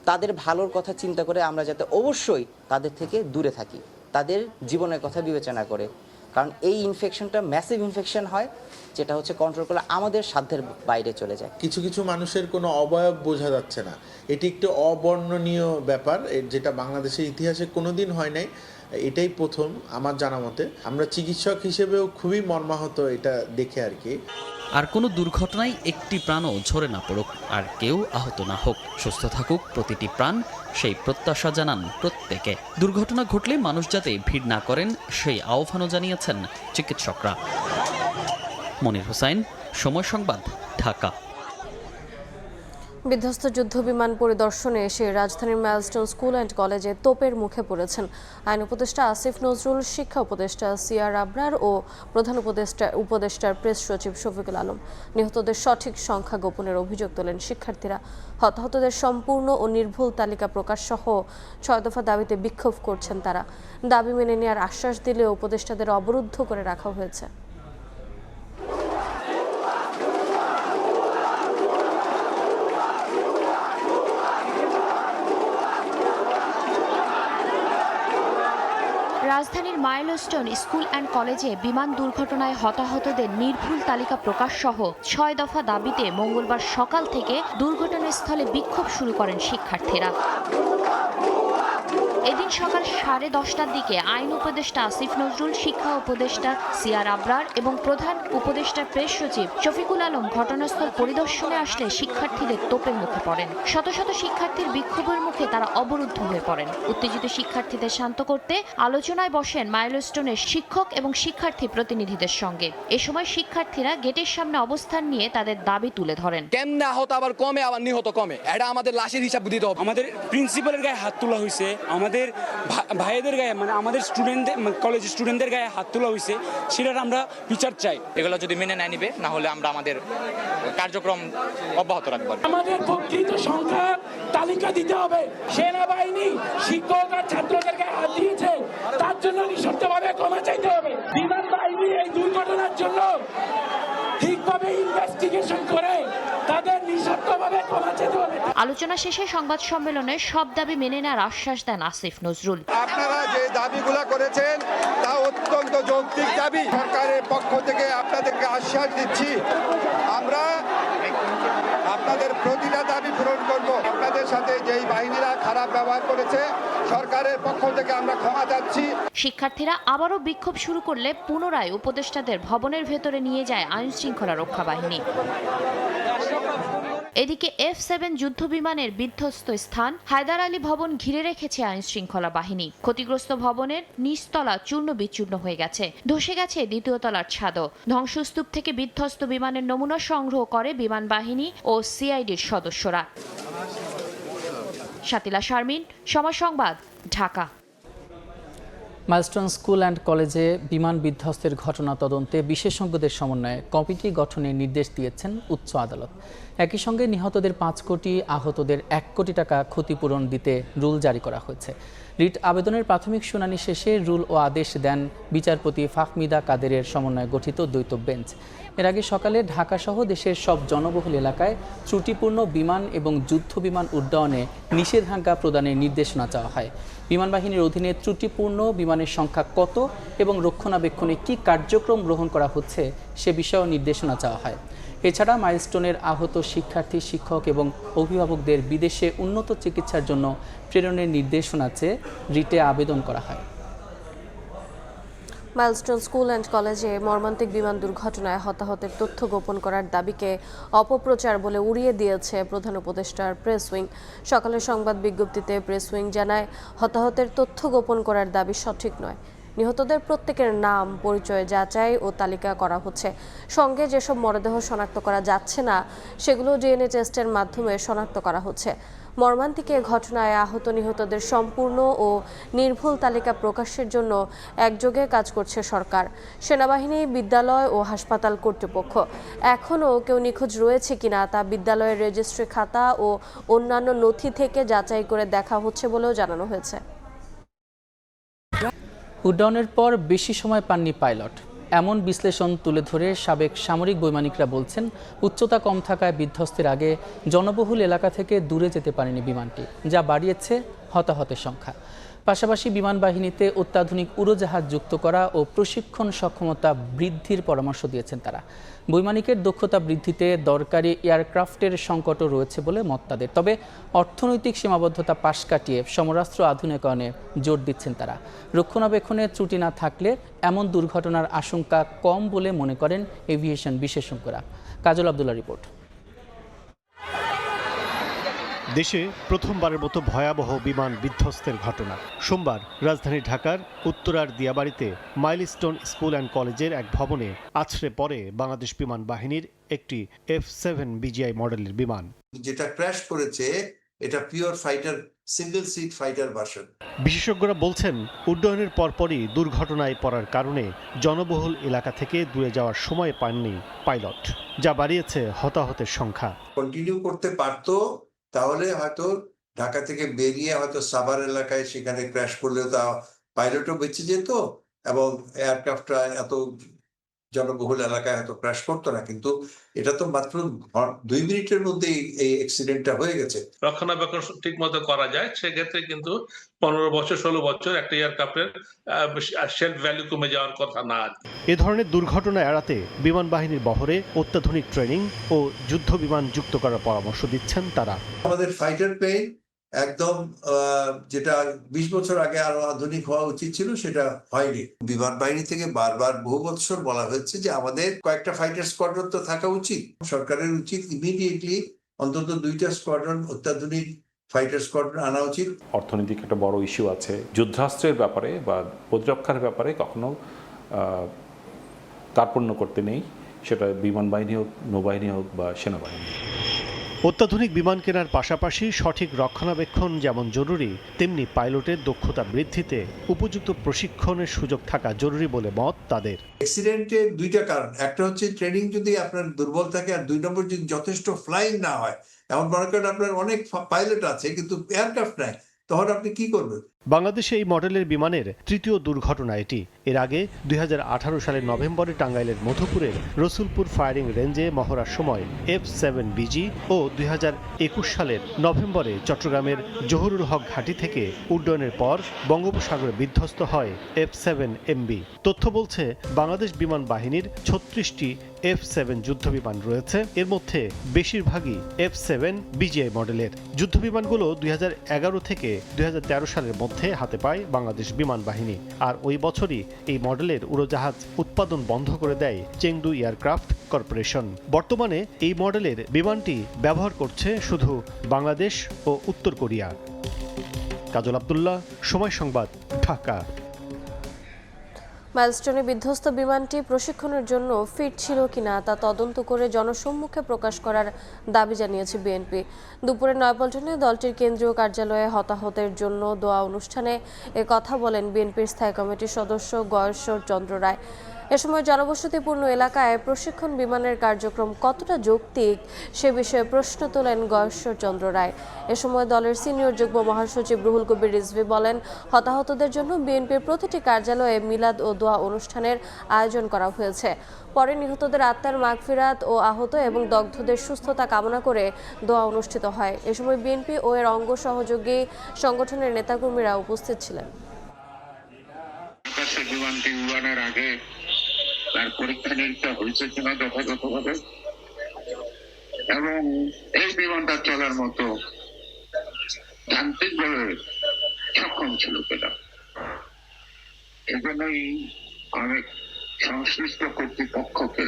তাদের ভালোর কথা চিন্তা করে আমরা যাতে অবশ্যই তাদের থেকে দূরে থাকি, তাদের জীবনের কথা বিবেচনা করে। কারণ এই ইনফেকশনটা ম্যাসিভ ইনফেকশন হয়, যেটা কন্ট্রোল করা আমাদের সাধ্যের বাইরে চলে যায়।
কিছু কিছু মানুষের কোনো অবয়ব বোঝা যাচ্ছে না। এটি একটি অবর্ণনীয় ব্যাপার, যেটা বাংলাদেশের ইতিহাসে কোনোদিন হয় নাই। এটাই প্রথম আমার জানা মতে। আমরা চিকিৎসক হিসেবেও খুবই মর্মাহত এটা দেখে আর কি।
আর কোনো দুর্ঘটনায় একটি প্রাণও ঝরে না পড়ুক, আর কেউ আহত না হোক, সুস্থ থাকুক প্রতিটি প্রাণ, সেই প্রত্যাশা জানান প্রত্যেকে। দুর্ঘটনা ঘটলে মানুষ যাতে ভিড় না করেন সেই আহ্বানও জানিয়েছেন চিকিৎসকরা। মনির হোসাইন, সময় সংবাদ, ঢাকা।
বিধ্বস্ত যুদ্ধ বিমান পরিদর্শনে এসে রাজধানীর মাইলস্টোন স্কুল অ্যান্ড কলেজে তোপের মুখে পড়েছেন আইন উপদেষ্টা আসিফ নজরুল, শিক্ষা উপদেষ্টা সিআর আবরার ও প্রধান উপদেষ্টার প্রেস সচিব শফিকুল আলম। নিহতদের সঠিক সংখ্যা গোপনের অভিযোগ তোলেন শিক্ষার্থীরা। হতাহতদের সম্পূর্ণ ও নির্ভুল তালিকা প্রকাশ সহ 6 দফা দাবিতে বিক্ষোভ করছেন তারা। দাবি মেনে নেওয়ার আশ্বাস দিলেও উপদেষ্টাদের অবরুদ্ধ করে রাখা হয়েছে।
রাজধানীর মাইলস্টোন স্কুল অ্যান্ড কলেজে বিমান দুর্ঘটনায় হতাহতদের নির্ভুল তালিকা প্রকাশ সহ 6 দফা দাবিতে মঙ্গলবার সকাল থেকে দুর্ঘটনাস্থলে বিক্ষোভ শুরু করেন শিক্ষার্থীরা। এদিন সকাল 10:30টার দিকে আইন উপদেষ্টা আসিফ নজরুল, শিক্ষা উপদেষ্টা সিআর আবরার এবং প্রধান উপদেষ্টার প্রেস সচিব শফিকুল আলম ঘটনাস্থল পরিদর্শনে আসলে শিক্ষার্থীদের তোপের মুখে পড়েন। শত শত শিক্ষার্থীর বিক্ষোভের মুখে তারা অবরুদ্ধ হয়ে পড়েন। উত্তেজিত শিক্ষার্থীদের শান্ত করতে আলোচনায় বসেন মাইলস্টোনের শিক্ষক এবং শিক্ষার্থী প্রতিনিধিদের সঙ্গে। এ সময় শিক্ষার্থীরা গেটের সামনে অবস্থান নিয়ে তাদের দাবি তুলে ধরেন।
কেমনে আহত আবার কমে, আবার নিহত কমে, এটা আমাদের লাশের হিসাব দিতে হবে।
আমাদের প্রিন্সিপালের গায়ে হাত তোলা হয়েছে, আমাদের ভাইদের গায়ে, মানে আমাদের স্টুডেন্টদের, কলেজ স্টুডেন্টদের গায়ে হাত তোলা হয়েছে, সেটার আমরা বিচার চাই।
এগুলো যদি মেনে নেয় নিবে, না হলে আমরা আমাদের কার্যক্রম অব্যাহত রাখবো।
আমাদের প্রকৃত সংখ্যা তালিকা দিতে হবে। সেনাবাহিনী শিক্ষক আর ছাত্রদের গায়ে হাত দিয়েছে, তার জন্য নিঃশর্তভাবে ক্ষমা চাইতে হবে। বিমান বাহিনী এই দুর্ঘটনার জন্য ঠিকভাবে ইনভেস্টিগেশন করে তাদের নিঃশর্তভাবে ক্ষমা চাইতে হবে।
আলোচনা শেষে সংবাদ সম্মেলনে সব দাবি মেনে নেওয়ার আশ্বাস দেন আসিফ নজরুল।
আপনারা যে দাবিগুলো করেছেন তা অত্যন্ত যৌক্তিক দাবি। সরকারের পক্ষ থেকে আপনাদেরকে আশ্বাস দিচ্ছি, আমরা আপনাদের প্রতিটা দাবি পূরণ করব। আপনাদের সাথে যেই বাহিনীরা খারাপ ব্যবহার করেছে, সরকারের পক্ষ থেকে আমরা ক্ষমা চাচ্ছি।
শিক্ষার্থীরা আবারও বিক্ষোভ শুরু করলে পুনরায় উপদেষ্টাদের ভবনের ভেতরে নিয়ে যায় আইন শৃঙ্খলা রক্ষা বাহিনী। এদিকে F-7 যুদ্ধ বিমানের বিধ্বস্ত স্থান হায়দার আলী ভবন ঘিরে রেখেছে আইন শৃঙ্খলা বাহিনী। ক্ষতিগ্রস্ত ভবনের নিচতলা চূর্ণ বিচূর্ণ হয়ে গেছে, ধসে গেছে দ্বিতীয় তলার ছাদও। ধ্বংসস্তূপ থেকে বিধ্বস্ত বিমানের নমুনা সংগ্রহ করে বিমান বাহিনী ও সিআইডির সদস্যরা। শাতিলা শারমিন, সময় সংবাদ, ঢাকা।
মাইলস্টোন স্কুল অ্যান্ড কলেজে বিমান বিধ্বস্তের ঘটনা তদন্তে বিশেষজ্ঞদের সমন্বয়ে কমিটি গঠনের নির্দেশ দিয়েছেন উচ্চ আদালত। একই সঙ্গে নিহতদের 5 কোটি, আহতদের 1 কোটি টাকা ক্ষতিপূরণ দিতে রুল জারি করা হয়েছে। রিট আবেদনের প্রাথমিক শুনানি শেষে রুল ও আদেশ দেন বিচারপতি ফাহমিদা কাদেরের সমন্বয়ে গঠিত দ্বৈত বেঞ্চ। এর আগে সকালে ঢাকাসহ দেশের সব জনবহুল এলাকায় ত্রুটিপূর্ণ বিমান এবং যুদ্ধ বিমান উড্ডয়নে নিষেধাজ্ঞা প্রদানের নির্দেশনা চাওয়া হয়। বিমান বাহিনীর অধীনে ত্রুটিপূর্ণ বিমানের সংখ্যা কত এবং রক্ষণাবেক্ষণে কী কার্যক্রম গ্রহণ করা হচ্ছে সে বিষয়েও নির্দেশনা চাওয়া হয়। এছাড়া মাইলস্টোনের আহত শিক্ষার্থী, শিক্ষক এবং অভিভাবকদের বিদেশে উন্নত চিকিৎসার জন্য প্রেরণের নির্দেশনা চেয়ে রিটে আবেদন করা হয়।
মাইলস্টোন স্কুল অ্যান্ড কলেজে মর্মান্তিক বিমান দুর্ঘটনায় হতাহতের তথ্য গোপন করার দাবিকে অপপ্রচার বলে উড়িয়ে দিয়েছে প্রধান উপদেষ্টার প্রেস উইং। সকালের সংবাদ বিজ্ঞপ্তিতে প্রেস উইং জানায়, হতাহতের তথ্য গোপন করার দাবি সঠিক নয়। নিহতদের প্রত্যেকের নাম, পরিচয় যাচাই ও তালিকা করা হচ্ছে। সঙ্গে যেসব মরদেহ শনাক্ত করা যাচ্ছে না, সেগুলো ডিএনএ টেস্টের মাধ্যমে শনাক্ত করা হচ্ছে। মর্মান্তিক এ ঘটনায় আহত নিহতদের সম্পূর্ণ ও নির্ভুল তালিকা প্রকাশের জন্য একযোগে কাজ করছে সরকার, সেনাবাহিনী, বিদ্যালয় ও হাসপাতাল কর্তৃপক্ষ। এখনও কেউ নিখোঁজ রয়েছে কিনা তা বিদ্যালয়ের রেজিস্ট্রি খাতা ও অন্যান্য নথি থেকে যাচাই করে দেখা হচ্ছে বলেও জানানো হয়েছে।
উড্ডয়নের পর বেশি সময় পাননি পাইলট, এমন বিশ্লেষণ তুলে ধরে সাবেক সামরিক বৈমানিকরা বলছেন, উচ্চতা কম থাকায় বিধ্বস্তের আগে জনবহুল এলাকা থেকে দূরে যেতে পারেনি বিমানটি, যা বাড়িয়েছে হতাহতের সংখ্যা। পাশাপাশি বিমান বাহিনীতে অত্যাধুনিক উড়োজাহাজ যুক্ত করা ও প্রশিক্ষণ সক্ষমতা বৃদ্ধির পরামর্শ দিয়েছেন তারা। বৈমানিকের দক্ষতা বৃদ্ধিতে দরকারি এয়ারক্রাফটের সংকটও রয়েছে বলে মত তাদের। তবে অর্থনৈতিক সীমাবদ্ধতা পাশ কাটিয়ে সমরাস্ত্র আধুনিকায়নে জোর দিচ্ছেন তারা। রক্ষণাবেক্ষণে ত্রুটি না থাকলে এমন দুর্ঘটনার আশঙ্কা কম বলে মনে করেন এভিয়েশন বিশেষজ্ঞরা। কাজল আব্দুল্লাহ রিপোর্ট।
দেশে প্রথমবারের মতো ভয়াবহ বিমান বিধ্বস্তের ঘটনা। সোমবার রাজধানী ঢাকার উত্তরার দিয়াবাড়িতে মাইলস্টোন স্কুল অ্যান্ড কলেজের এক ভবনে আছড়ে পড়ে বাংলাদেশ বিমান বাহিনীর একটি F-7 BGI মডেলের বিমান।
যেটা ক্র্যাশ করেছে এটা pure fighter single seat fighter version.
বিশেষজ্ঞরা বলছেন উড্ডয়নের পরপরই দুর্ঘটনায় পড়ার কারণে জনবহুল এলাকা থেকে দূরে যাওয়ার সময় পাননি পাইলট, যা বাড়িয়েছে হতাহতের সংখ্যা।
কন্টিনিউ করতে পারতো তাহলে হয়তো ঢাকা থেকে বেরিয়ে হয়তো সাভার এলাকায় সেখানে ক্র্যাশ করলে তা পাইলটও বেঁচে যেত এবং এয়ারক্রাফটটা এত জনবহুল এলাকায় হয়তো ক্র্যাশ করতো না। কিন্তু এটা তো মাত্র 2 মিনিটের মধ্যেই এই অ্যাক্সিডেন্টটা হয়ে গেছে।
রক্ষণাবেক্ষণ ঠিক মতো করা যায় সেক্ষেত্রে কিন্তু 15 বছর 16 বছর একটা এয়ারক্রাফটের শেলফ ভ্যালু কমে যাওয়ার কথা না।
এ ধরনের দুর্ঘটনা এড়াতে বিমান বাহিনীর বহরে অত্যাধুনিক ট্রেনিং ও যুদ্ধ বিমান যুক্ত করার পরামর্শ দিচ্ছেন তারা।
আমাদের ফাইটার প্লেন একদম যেটা 20 বছর আগে আরো আধুনিক হওয়া উচিত ছিল সেটা হয়নি। বিমান বাহিনী থেকে বারবার বহু বছর বলা হয়েছে যে আমাদের কয়েকটা ফাইটার স্কোয়াড্রন তো থাকা উচিত। সরকারের উচিত ইমিডিয়েটলি অন্তত 2টা স্কোয়াড্রন অত্যাধুনিক ফাইটার স্কোয়াড্রন আনা উচিত।
অর্থনৈতিক একটা বড় ইস্যু আছে, যুদ্ধাস্ত্রের ব্যাপারে বা প্রতিরক্ষার ব্যাপারে কখনো কার্পণ্য করতে নেই, সেটা বিমান বাহিনী হোক, নৌবাহিনী হোক বা সেনাবাহিনী।
অত্যাধুনিক বিমান কেনার পাশাপাশি সঠিক রক্ষণাবেক্ষণ যেমন জরুরি, তেমনি পাইলটের দক্ষতা বৃদ্ধিতে উপযুক্ত প্রশিক্ষণের সুযোগ থাকা জরুরি বলে মত তাদের।
অ্যাক্সিডেন্টের 2টা কারণ, একটা হচ্ছে ট্রেনিং যদি আপনার দুর্বল থাকে, আর 2 নম্বর যদি যথেষ্ট ফ্লাইং না হয়। এমন মনে করেন আপনার অনেক পাইলট আছে কিন্তু এয়ারক্রাফট নাই, তখন আপনি কি করবেন?
বাংলাদেশে এই মডেলের বিমানের তৃতীয় দুর্ঘটনা এটি। এর আগে 2018 সালের নভেম্বরে টাঙ্গাইলের মধুপুরের রসুলপুর ফায়ারিং রেঞ্জে মহড়ার সময় F-7 BG ও 2021 সালের নভেম্বরে চট্টগ্রামের জহুরুল হক ঘাঁটি থেকে উড্ডয়নের পর বঙ্গোপসাগরে বিধ্বস্ত হয় F-7 MB। তথ্য বলছে বাংলাদেশ বিমান বাহিনীর 36টি F-7 যুদ্ধবিমান রয়েছে, এর মধ্যে বেশিরভাগই F-7 BGI মডেলের। যুদ্ধবিমানগুলো 2011 থেকে 2013 সালের মধ্যে হাতে পায় বাংলাদেশ বিমান বাহিনী, আর ওই বছরই এই মডেলের উড়োজাহাজ উৎপাদন বন্ধ করে দেয় চেংদু এয়ারক্রাফট কর্পোরেশন। বর্তমানে এই মডেলের বিমানটি ব্যবহার করছে শুধু বাংলাদেশ ও উত্তর কোরিয়া। কাজল আব্দুল্লাহ, সময় সংবাদ, ঢাকা।
মাইলস্টোনে বিধ্বস্ত বিমানটি প্রশিক্ষণের জন্য ফিট ছিল কিনা তা তদন্ত করে জনসম্মুখে প্রকাশ করার দাবি জানিয়েছে বিএনপি। দুপুরে নয়াপল্টনে দলটির কেন্দ্রীয় কার্যালয়ে হতাহতের জন্য দোয়া অনুষ্ঠানে কথা বলেন বিএনপির স্থায়ী কমিটির সদস্য গয়েশ্বর চন্দ্র রায়। এ সময় জনবসতিপূর্ণ এলাকায় প্রশিক্ষণ বিমানের কার্যক্রম কতটা যৌক্তিক সে বিষয়ে প্রশ্ন তোলেন গয়েশ্বর চন্দ্র রায়। এ সময় দলের সিনিয়র যুগ্ম মহাসচিব রুহুল কবির রিজভী বলেন, হতাহতদের জন্য বিএনপির প্রতিটি কার্যালয়ে মিলাদ ও দোয়া অনুষ্ঠানের আয়োজন করা হয়েছে। পরে নিহতদের আত্মার মাগফিরাত ও আহত এবং দগ্ধদের সুস্থতা কামনা করে দোয়া অনুষ্ঠিত হয়। এ সময় বিএনপি ও এর অঙ্গ সহযোগী সংগঠনের নেতাকর্মীরা উপস্থিত ছিলেন।
বিমানটি উড়ানোর আগে তার পরীক্ষা নিরীক্ষা হয়েছে কিনা যথাযথভাবে, এবং এই বিমানটা চলার মতো যান্ত্রিকভাবে সক্ষম ছিল কিনা। এজন্যই অনেক সংশ্লিষ্ট কর্তৃপক্ষকে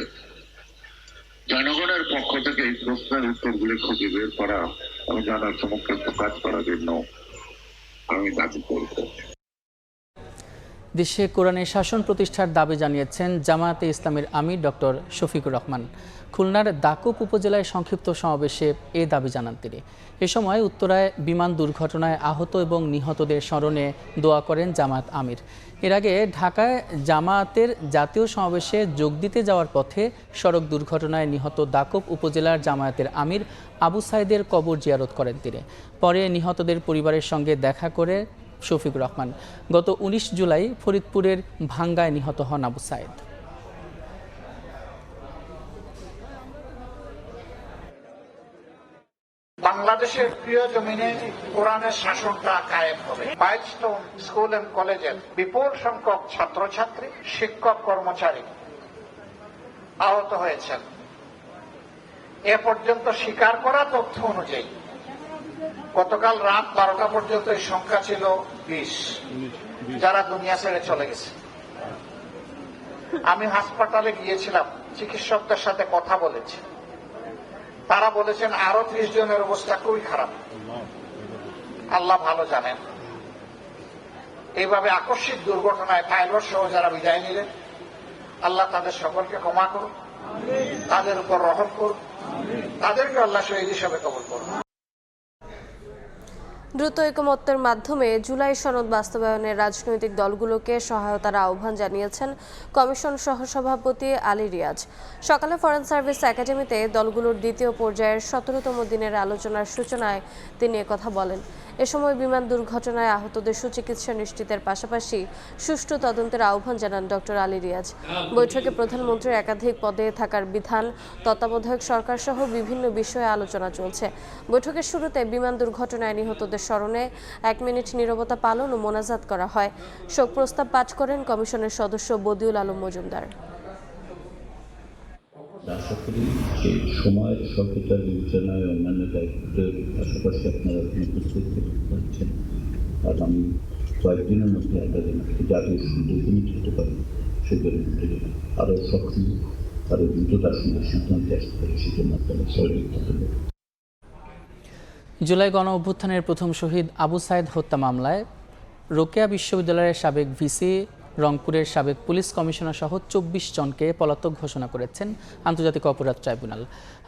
জনগণের পক্ষ থেকে এই প্রশ্নের উত্তরগুলি খুঁজে বের করা এবং জনসমক্ষে প্রকাশ করার জন্য আমি দাবি করব।
দেশে কোরআনের শাসন প্রতিষ্ঠার দাবি জানিয়েছেন জামায়াতে ইসলামীর আমির ডক্টর শফিকুর রহমান। খুলনার দাকুপ উপজেলায় সংক্ষিপ্ত সমাবেশে এ দাবি জানান তিনি। এ সময় উত্তরায় বিমান দুর্ঘটনায় আহত এবং নিহতদের স্মরণে দোয়া করেন জামায়াত আমির। এর আগে ঢাকায় জামায়াতের জাতীয় সমাবেশে যোগ দিতে যাওয়ার পথে সড়ক দুর্ঘটনায় নিহত দাকুপ উপজেলার জামায়াতের আমির আবু সাইদের কবর জিয়ারত করেন তিনি। পরে নিহতদের পরিবারের সঙ্গে দেখা করে শফিকুর রহমান। গত 19 জুলাই ফরিদপুরের ভাঙ্গায় নিহত হন আবু সাইদ।
বাংলাদেশের প্রিয় জমিনে কোরআনের শাসনটা কায়েম হবে। মাইলস্টোন স্কুল এন্ড কলেজের বিপুল সংখ্যক ছাত্রছাত্রী, শিক্ষক, কর্মচারী আহত হয়েছেন। এ পর্যন্ত স্বীকার করা তথ্য অনুযায়ী গতকাল রাত 12টা পর্যন্ত এই সংখ্যা ছিল 20, যারা দুনিয়া ছেড়ে চলে গেছে। আমি হাসপাতালে গিয়েছিলাম, চিকিৎসকদের সাথে কথা বলেছি, তারা বলেছেন আরো 30 জনের অবস্থা খুবই খারাপ। আল্লাহ ভালো জানেন। এইভাবে আকস্মিক দুর্ঘটনায় পাইলট সহ যারা বিদায় নিলেন, আল্লাহ তাদের সকলকে ক্ষমা করুন, তাদের উপর রহম করুন, তাদেরকে আল্লাহ শহীদ হিসাবে কবুল করুন।
দ্রুত ঐকমত্যের মাধ্যমে জুলাই সনদ বাস্তবায়নে রাজনৈতিক দলগুলোকে সহায়তার আহ্বান জানিয়েছেন কমিশন সহসভাপতি আলী রিয়াজ। সকালে ফরেন সার্ভিস একাডেমিতে দলগুলোর দ্বিতীয় পর্যায়ের 17তম দিনের আলোচনার সূচনায় তিনি একথা বলেন। এ সময় বিমান দুর্ঘটনায় আহতদের সুচিকিৎসা নিশ্চিতের পাশাপাশি সুষ্ঠু তদন্তের আহ্বান জানান ডক্টর আলী রিয়াজ। বৈঠকে প্রধানমন্ত্রীর একাধিক পদে থাকার বিধান, তত্ত্বাবধায়ক সরকার সহ বিভিন্ন বিষয়ে আলোচনা চলছে। বৈঠকের শুরুতে বিমান দুর্ঘটনায় নিহতদের স্মরণে 1 মিনিট নীরবতা পালন ও মোনাজাত করা হয়। শোক প্রস্তাব পাঠ করেন কমিশনের সদস্য বদিউল আলম মজুমদার।
আশা করি সেই সময়ের স্বল্পতার বিবেচনায় অন্যান্য দায়িত্বের পাশাপাশি আপনারা উপস্থিত পাচ্ছেন। আগামী কয়েকদিনের মধ্যে আমরা যেন জাতীয় ডকুমেন্ট হতে পারি, সেগুলোর মধ্যে যেন আরও সক্রিয়, আরও দ্রুততার সঙ্গে সিদ্ধান্তে আসতে পারি, সেজন্য আপনারা সহযোগিতা করবেন।
জুলাই গণ অভ্যুত্থানের প্রথম শহীদ আবু সাইদ হত্যা মামলায় রোকেয়া বিশ্ববিদ্যালয়ের সাবেক ভিসি, রংপুরের সাবেক পুলিশ কমিশনার সহ 24 জনকে পলাতক ঘোষণা করেছেন আন্তর্জাতিক অপরাধ ট্রাইব্যুনাল।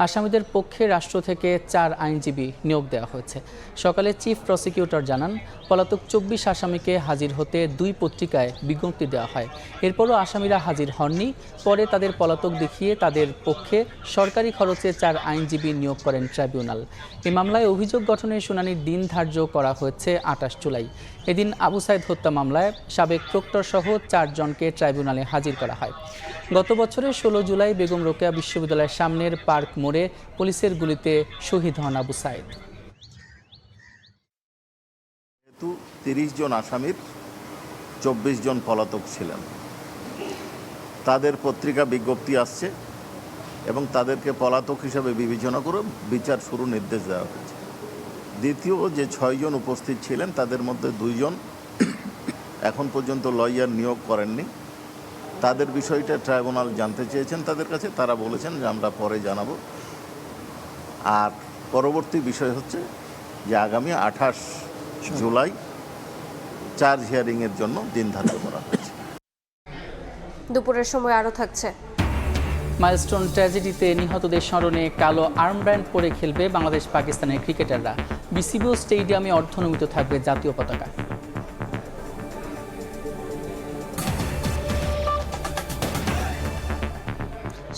আসামিদের পক্ষে রাষ্ট্র থেকে 4 আইনজীবী নিয়োগ দেওয়া হয়েছে। সকালে চিফ প্রসিকিউটর জানান, পলাতক 24 আসামিকে হাজির হতে 2 পত্রিকায় বিজ্ঞপ্তি দেওয়া হয়। এরপরও আসামিরা হাজির হননি। পরে তাদের পলাতক দেখিয়ে তাদের পক্ষে সরকারি খরচে 4 আইনজীবী নিয়োগ করেন ট্রাইব্যুনাল। এই মামলায় অভিযোগ গঠনের শুনানির দিন ধার্য করা হয়েছে 28 জুলাই। এদিন আবু সাইদ হত্যা মামলায় সাবেক প্রক্টর সহ 4 জনকে ট্রাইব্যুনালে হাজির করা হয়। গত বছরের 16 জুলাই বেগম রোকেয়া বিশ্ববিদ্যালয়ের সামনের পার্ক মোড়ে পুলিশের গুলিতে শহীদ হন আবু সাইদ।
30 জন আসামির 24 জন পলাতক ছিলেন। তাদের পত্রিকা বিজ্ঞপ্তি আসছে এবং তাদেরকে পলাতক হিসাবে বিবেচনা করে বিচার শুরুর নির্দেশ দেওয়া হয়েছে। দ্বিতীয় যে 6 জন উপস্থিত ছিলেন তাদের মধ্যে 2 জন এখন পর্যন্ত লয়ার নিয়োগ করেননি। তাদের বিষয়টা ট্রাইব্যুনাল জানতে চেয়েছেন তাদের কাছে, তারা বলেছেন যে আমরা পরে জানাবো। আর পরবর্তী বিষয় হচ্ছে যে আগামী 28 জুলাই চার্জ হিয়ারিংয়ের জন্য দিন ধার্য করা হয়েছে।
দুপুরের সময় আরও থাকছে।
মাইলস্টোন ট্র্যাজেডিতে নিহতদের স্মরণে কালো আর্মব্যান্ড পরে খেলবে বাংলাদেশ পাকিস্তানের ক্রিকেটাররা। বিসিবিও স্টেডিয়ামে অর্ধনমিত থাকবে জাতীয় পতাকা।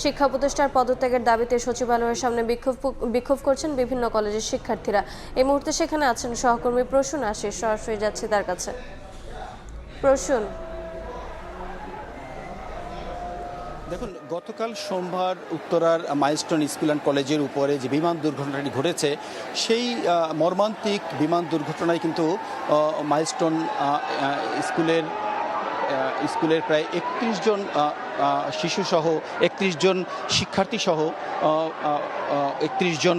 শিক্ষা উপদেষ্টার পদত্যাগের দাবিতে সচিবালয়ের সামনে বিক্ষোভ করছেন বিভিন্ন কলেজের শিক্ষার্থীরা। এই মুহূর্তে সেখানে আছেন সহকর্মী প্রসূন আশিস, সরাসরি যাচ্ছে তার কাছে। প্রসূন,
দেখুন, গতকাল সোমবার উত্তরার মাইলস্টোন স্কুল অ্যান্ড কলেজের উপরে যে বিমান দুর্ঘটনাটি ঘটেছে, সেই মর্মান্তিক বিমান দুর্ঘটনায় কিন্তু মাইলস্টোন স্কুলের প্রায় 31 জন শিশুসহ 31 জন শিক্ষার্থীসহ 31 জন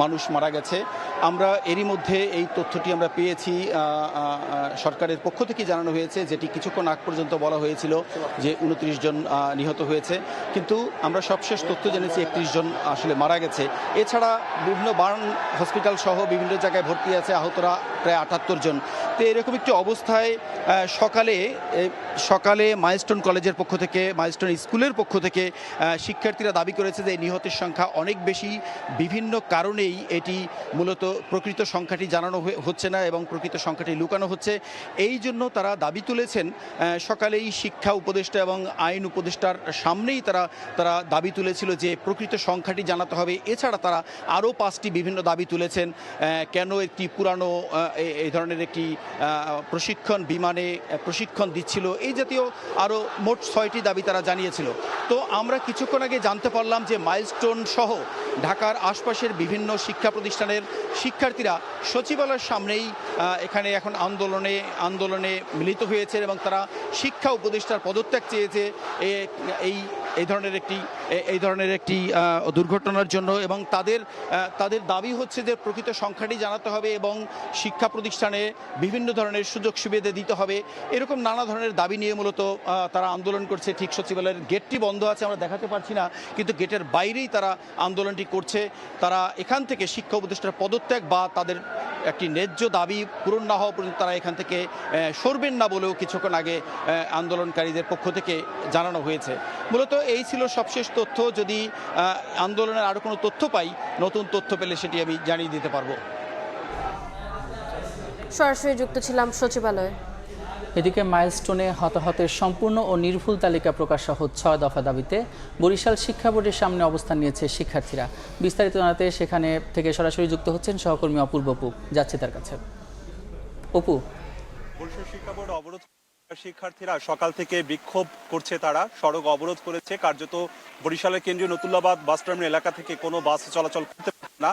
মানুষ মারা গেছে। আমরা এরই মধ্যে এই তথ্যটি আমরা পেয়েছি, সরকারের পক্ষ থেকে জানানো হয়েছে, যেটি কিছুক্ষণ আগ পর্যন্ত বলা হয়েছিল যে 29 জন নিহত হয়েছে, কিন্তু আমরা সবশেষ তথ্য জেনেছি 31 জন আসলে মারা গেছে। এছাড়া বিভিন্ন বার্ন হসপিটাল সহ বিভিন্ন জায়গায় ভর্তি আছে আহতরা প্রায় 78 জন। তো এরকম একটি অবস্থায় সকালে মাইলস্টোন কলেজের পক্ষ থেকে, মাইলস্টোন স্কুলের পক্ষ থেকে শিক্ষার্থীরা দাবি করেছে যে নিহতের সংখ্যা অনেক বেশি। বিভিন্ন কারণেই এটি মূলত প্রকৃত সংখ্যাটি জানানো হচ্ছে না এবং প্রকৃত সংখ্যাটি লুকানো হচ্ছে। এই জন্য তারা দাবি তুলেছেন, সকালেই শিক্ষা উপদেষ্টা এবং আইন উপদেষ্টার সামনেই তারা দাবি তুলেছিল যে প্রকৃত সংখ্যাটি জানাতে হবে। এছাড়া তারা আরও 5টি বিভিন্ন দাবি তুলেছেন। কেন একটি পুরানো এই ধরনের একটি বিমানে প্রশিক্ষণ দিচ্ছিল, এই জাতীয় আরও মোট 6টি দাবি তারা জানিয়েছিল। তো আমরা কিছুক্ষণ আগে জানতে পারলাম যে মাইলস্টোন সহ ঢাকার আশপাশের বিভিন্ন শিক্ষা প্রতিষ্ঠানের শিক্ষার্থীরা সচিবালয়ের সামনেই এখানে এখন আন্দোলনে মিলিত হয়েছে এবং তারা শিক্ষা উপদেষ্টার পদত্যাগ চেয়েছে। এই ধরনের একটি দুর্ঘটনার জন্য, এবং তাদের দাবি হচ্ছে যে প্রকৃত সংখ্যাটি জানাতে হবে এবং শিক্ষা প্রতিষ্ঠানে বিভিন্ন ধরনের সুযোগ সুবিধা দিতে হবে। এরকম নানা ধরনের দাবি নিয়ে মূলত তারা আন্দোলন করছে। ঠিক সচিবালয়ের গেটটি বন্ধ আছে, আমরা দেখাতে পারছি না, কিন্তু গেটের বাইরেই তারা আন্দোলনটি করছে। তারা এখান থেকে শিক্ষা উপদেষ্টার পদত্যাগ বা তাদের একটি ন্যায্য দাবি পূরণ না হওয়া পর্যন্ত তারা এখান থেকে সরবেন না বলেও কিছুক্ষণ আগে আন্দোলনকারীদের পক্ষ থেকে জানানো হয়েছে। মূলত এই ছিল সবশেষ তথ্য। যদি আন্দোলনের আরও কোনো তথ্য পাই, নতুন তথ্য পেলে সেটি আমি জানিয়ে দিতে পারবো।
সরাসরি যুক্ত ছিলাম সচিবালয়ে।
এদিকে মাইলস্টোনে হতাহতের সম্পূর্ণ ও নির্ভুল তালিকা প্রকাশ সহ 6 দফা দাবিতে বরিশাল শিক্ষা বোর্ডের সামনে অবস্থান নিয়েছে শিক্ষার্থীরা। বিস্তারিত জানাতে সেখানে থেকে সরাসরি যুক্ত হচ্ছেন সহকর্মী অপূর্ব অপু, যাচ্ছে তার কাছে। অপু,
বরিশাল শিক্ষা বোর্ড অবরোধ শিক্ষার্থীরা সকাল থেকে বিক্ষোভ করছে, তারা সড়ক অবরোধ করেছে। কার্যত বরিশালের কেন্দ্রীয় নতুল্লাবাদ বাস টার্মিনাল এলাকা থেকে কোনো বাস চলাচল করতে পারে না।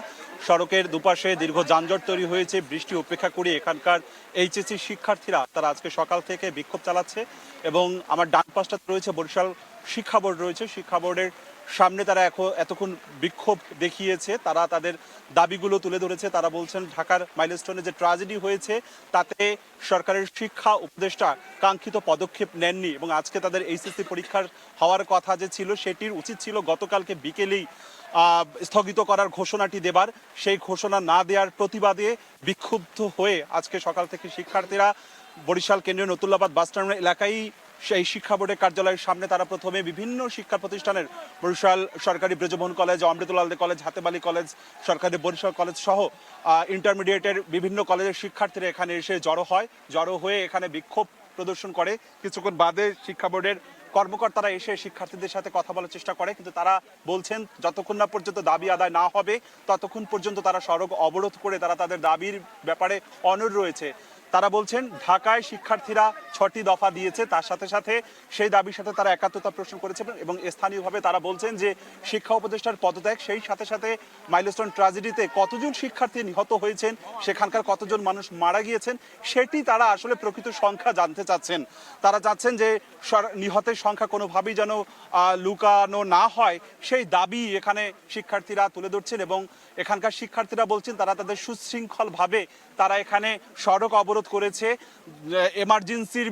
সড়কের দুপাশে দীর্ঘ যানজট তৈরি হয়েছে। বৃষ্টি উপেক্ষা করে এখানকার এইচএসসি শিক্ষার্থীরা তারা আজকে সকাল থেকে বিক্ষোভ চালাচ্ছে এবং আমার ডান পাশটা রয়েছে বরিশাল শিক্ষা বোর্ড রয়েছে। শিক্ষা বোর্ডের সামনে তারা এতক্ষণ বিক্ষোভ দেখিয়েছে, তারা তাদের দাবিগুলো তুলে ধরেছে। তারা বলছেন ঢাকার মাইলস্টোনে যে ট্র্যাজেডি হয়েছে তাতে সরকারের শিক্ষা উপদেষ্টা কাঙ্ক্ষিত পদক্ষেপ নেননি এবং আজকে তাদের এইচএসসি পরীক্ষার হওয়ার কথা যে ছিল সেটির উচিত ছিল গতকালকে বিকেলেই স্থগিত করার ঘোষণাটি দেবার। সেই ঘোষণা না দেওয়ার প্রতিবাদে বিক্ষুব্ধ হয়ে আজকে সকাল থেকে শিক্ষার্থীরা বরিশাল কেন্দ্রীয় নতুল্লাবাদ বাস টার্মিনাল এলাকায় সেই শিক্ষা বোর্ডের কার্যালয়ের সামনে তারা প্রথমে বিভিন্ন শিক্ষা প্রতিষ্ঠানের বরিশাল সরকারি ব্রজমোহন কলেজ, অমৃতুল কলেজ, হাতেবালি কলেজ, সরকারি বরিশাল কলেজ সহ ইন্টারমিডিয়েটের বিভিন্ন কলেজের শিক্ষার্থীরা এখানে এসে জড়ো হয়ে এখানে বিক্ষোভ প্রদর্শন করে। কিছুক্ষণ বাদে শিক্ষা বোর্ডের কর্মকর্তারা এসে শিক্ষার্থীদের সাথে কথা বলার চেষ্টা করে, কিন্তু তারা বলছেন যতক্ষণ না পর্যন্ত দাবি আদায় না হবে ততক্ষণ পর্যন্ত তারা সড়ক অবরোধ করে তারা তাদের দাবির ব্যাপারে অনড় রয়েছে। তারা বলছেন ঢাকায় শিক্ষার্থীরা 6টি দফা দিয়েছে, তার সাথে সাথে সেই দাবির সাথে তারা একাত্মতা প্রশ্ন করেছে এবং স্থানীয়ভাবে তারা বলছেন যে শিক্ষা উপদেষ্টার পদত্যাগ, সেই সাথে সাথে মাইলস্টোন ট্র্যাজেডিতে কতজন শিক্ষার্থী নিহত হয়েছেন, সেখানকার কতজন মানুষ মারা গিয়েছেন সেটি তারা আসলে প্রকৃত সংখ্যা জানতে চাচ্ছেন। তারা চাচ্ছেন যে নিহতের সংখ্যা কোনোভাবেই যেন লুকানো না হয়, সেই দাবি এখানে শিক্ষার্থীরা তুলে ধরছেন এবং এখানকার শিক্ষার্থীরা বলছেন তারা তাদের সুশৃঙ্খলভাবে তারা এখানে সড়ক অবরোধ করেছে। এমার্জেন্সির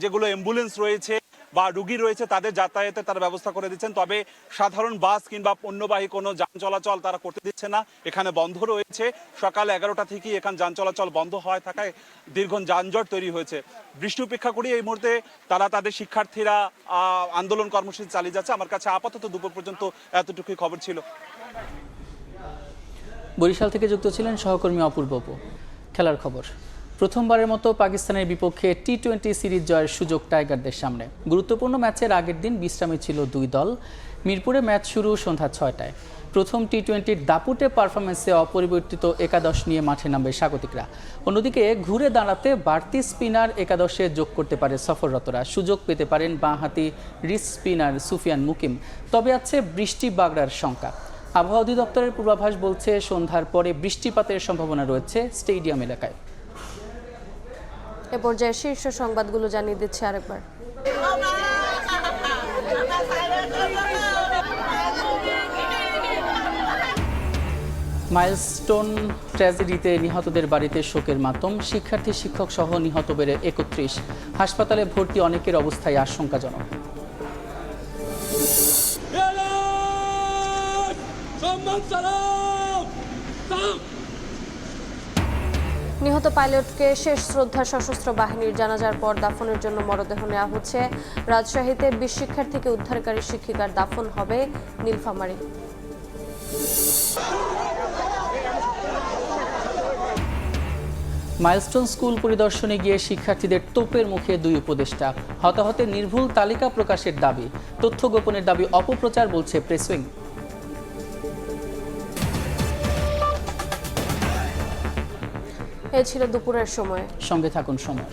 যেগুলো অ্যাম্বুলেন্স রয়েছে বা রুগী রয়েছে তাদের যাতায়াতের তারা ব্যবস্থা করে দিচ্ছেন, তবে সাধারণ বাস কিংবা পণ্যবাহী কোনো যান চলাচল তারা করতে দিচ্ছে না। এখানে বন্ধ রয়েছে, সকাল 11টা থেকেই এখানে যান চলাচল বন্ধ হওয়ায় থাকায় দীর্ঘ যানজট তৈরি হয়েছে। বৃষ্টি উপেক্ষা করে এই মুহূর্তে তারা তাদের শিক্ষার্থীরা আন্দোলন কর্মসূচি চালিয়ে যাচ্ছে। আমার কাছে আপাতত দুপুর পর্যন্ত এতটুকুই খবর ছিল।
বরিশাল থেকে যুক্ত ছিলেন সহকর্মী অপূর্ব অপু। খেলার খবর, প্রথমবারের মতো পাকিস্তানের বিপক্ষে টি-20 সিরিজ জয়ের সুযোগ টাইগারদের সামনে। গুরুত্বপূর্ণ ম্যাচের আগের দিন বিশ্রামে ছিল দুই দল। মিরপুরে ম্যাচ শুরু সন্ধ্যা 6টায়। প্রথম টি-20-র দাপুটে পারফরমেন্সে অপরিবর্তিত একাদশ নিয়ে মাঠে নামবে স্বাগতিকরা। অন্যদিকে ঘুরে দাঁড়াতে বাড়তি স্পিনার একাদশে যোগ করতে পারে সফররতরা। সুযোগ পেতে পারেন বাঁহাতি রিস্ট স্পিনার সুফিয়ান মুকিম। তবে আছে বৃষ্টি বাগড়ার শঙ্কা। আবহাওয়া অধিদপ্তরের পূর্বাভাস বলছে সন্ধ্যার পরে বৃষ্টিপাতের সম্ভাবনা রয়েছে স্টেডিয়াম এলাকায়।
এ পর্যায়ে শীর্ষ সংবাদগুলো জানিয়ে দিচ্ছে আরেকবার।
মাইলস্টোন ট্র্যাজেডিতে নিহতদের বাড়িতে শোকের মাতম। শিক্ষার্থী, শিক্ষক সহ নিহত বেড়ে 31। হাসপাতালে ভর্তি অনেকের অবস্থায় আশঙ্কাজনক।
নিহত পাইলটকে শেষ শ্রদ্ধা সশস্ত্র বাহিনীর জানাজার পর দাফনের জন্য মরদেহ নেওয়া হচ্ছে রাজশাহীতে। 20 শিক্ষার্থীকে উদ্ধারকারী শিক্ষিকার দাফন হবে নীলফামারী।
মাইলস্টোন স্কুল পরিদর্শনে গিয়ে শিক্ষার্থীদের তোপের মুখে দুই উপদেষ্টা। হতাহতের নির্ভুল তালিকা প্রকাশের দাবি, তথ্য গোপনের দাবি অপপ্রচার বলছে প্রেস উইং।
এ ছিল দুপুরের সময়।
সঙ্গে থাকুন সময়।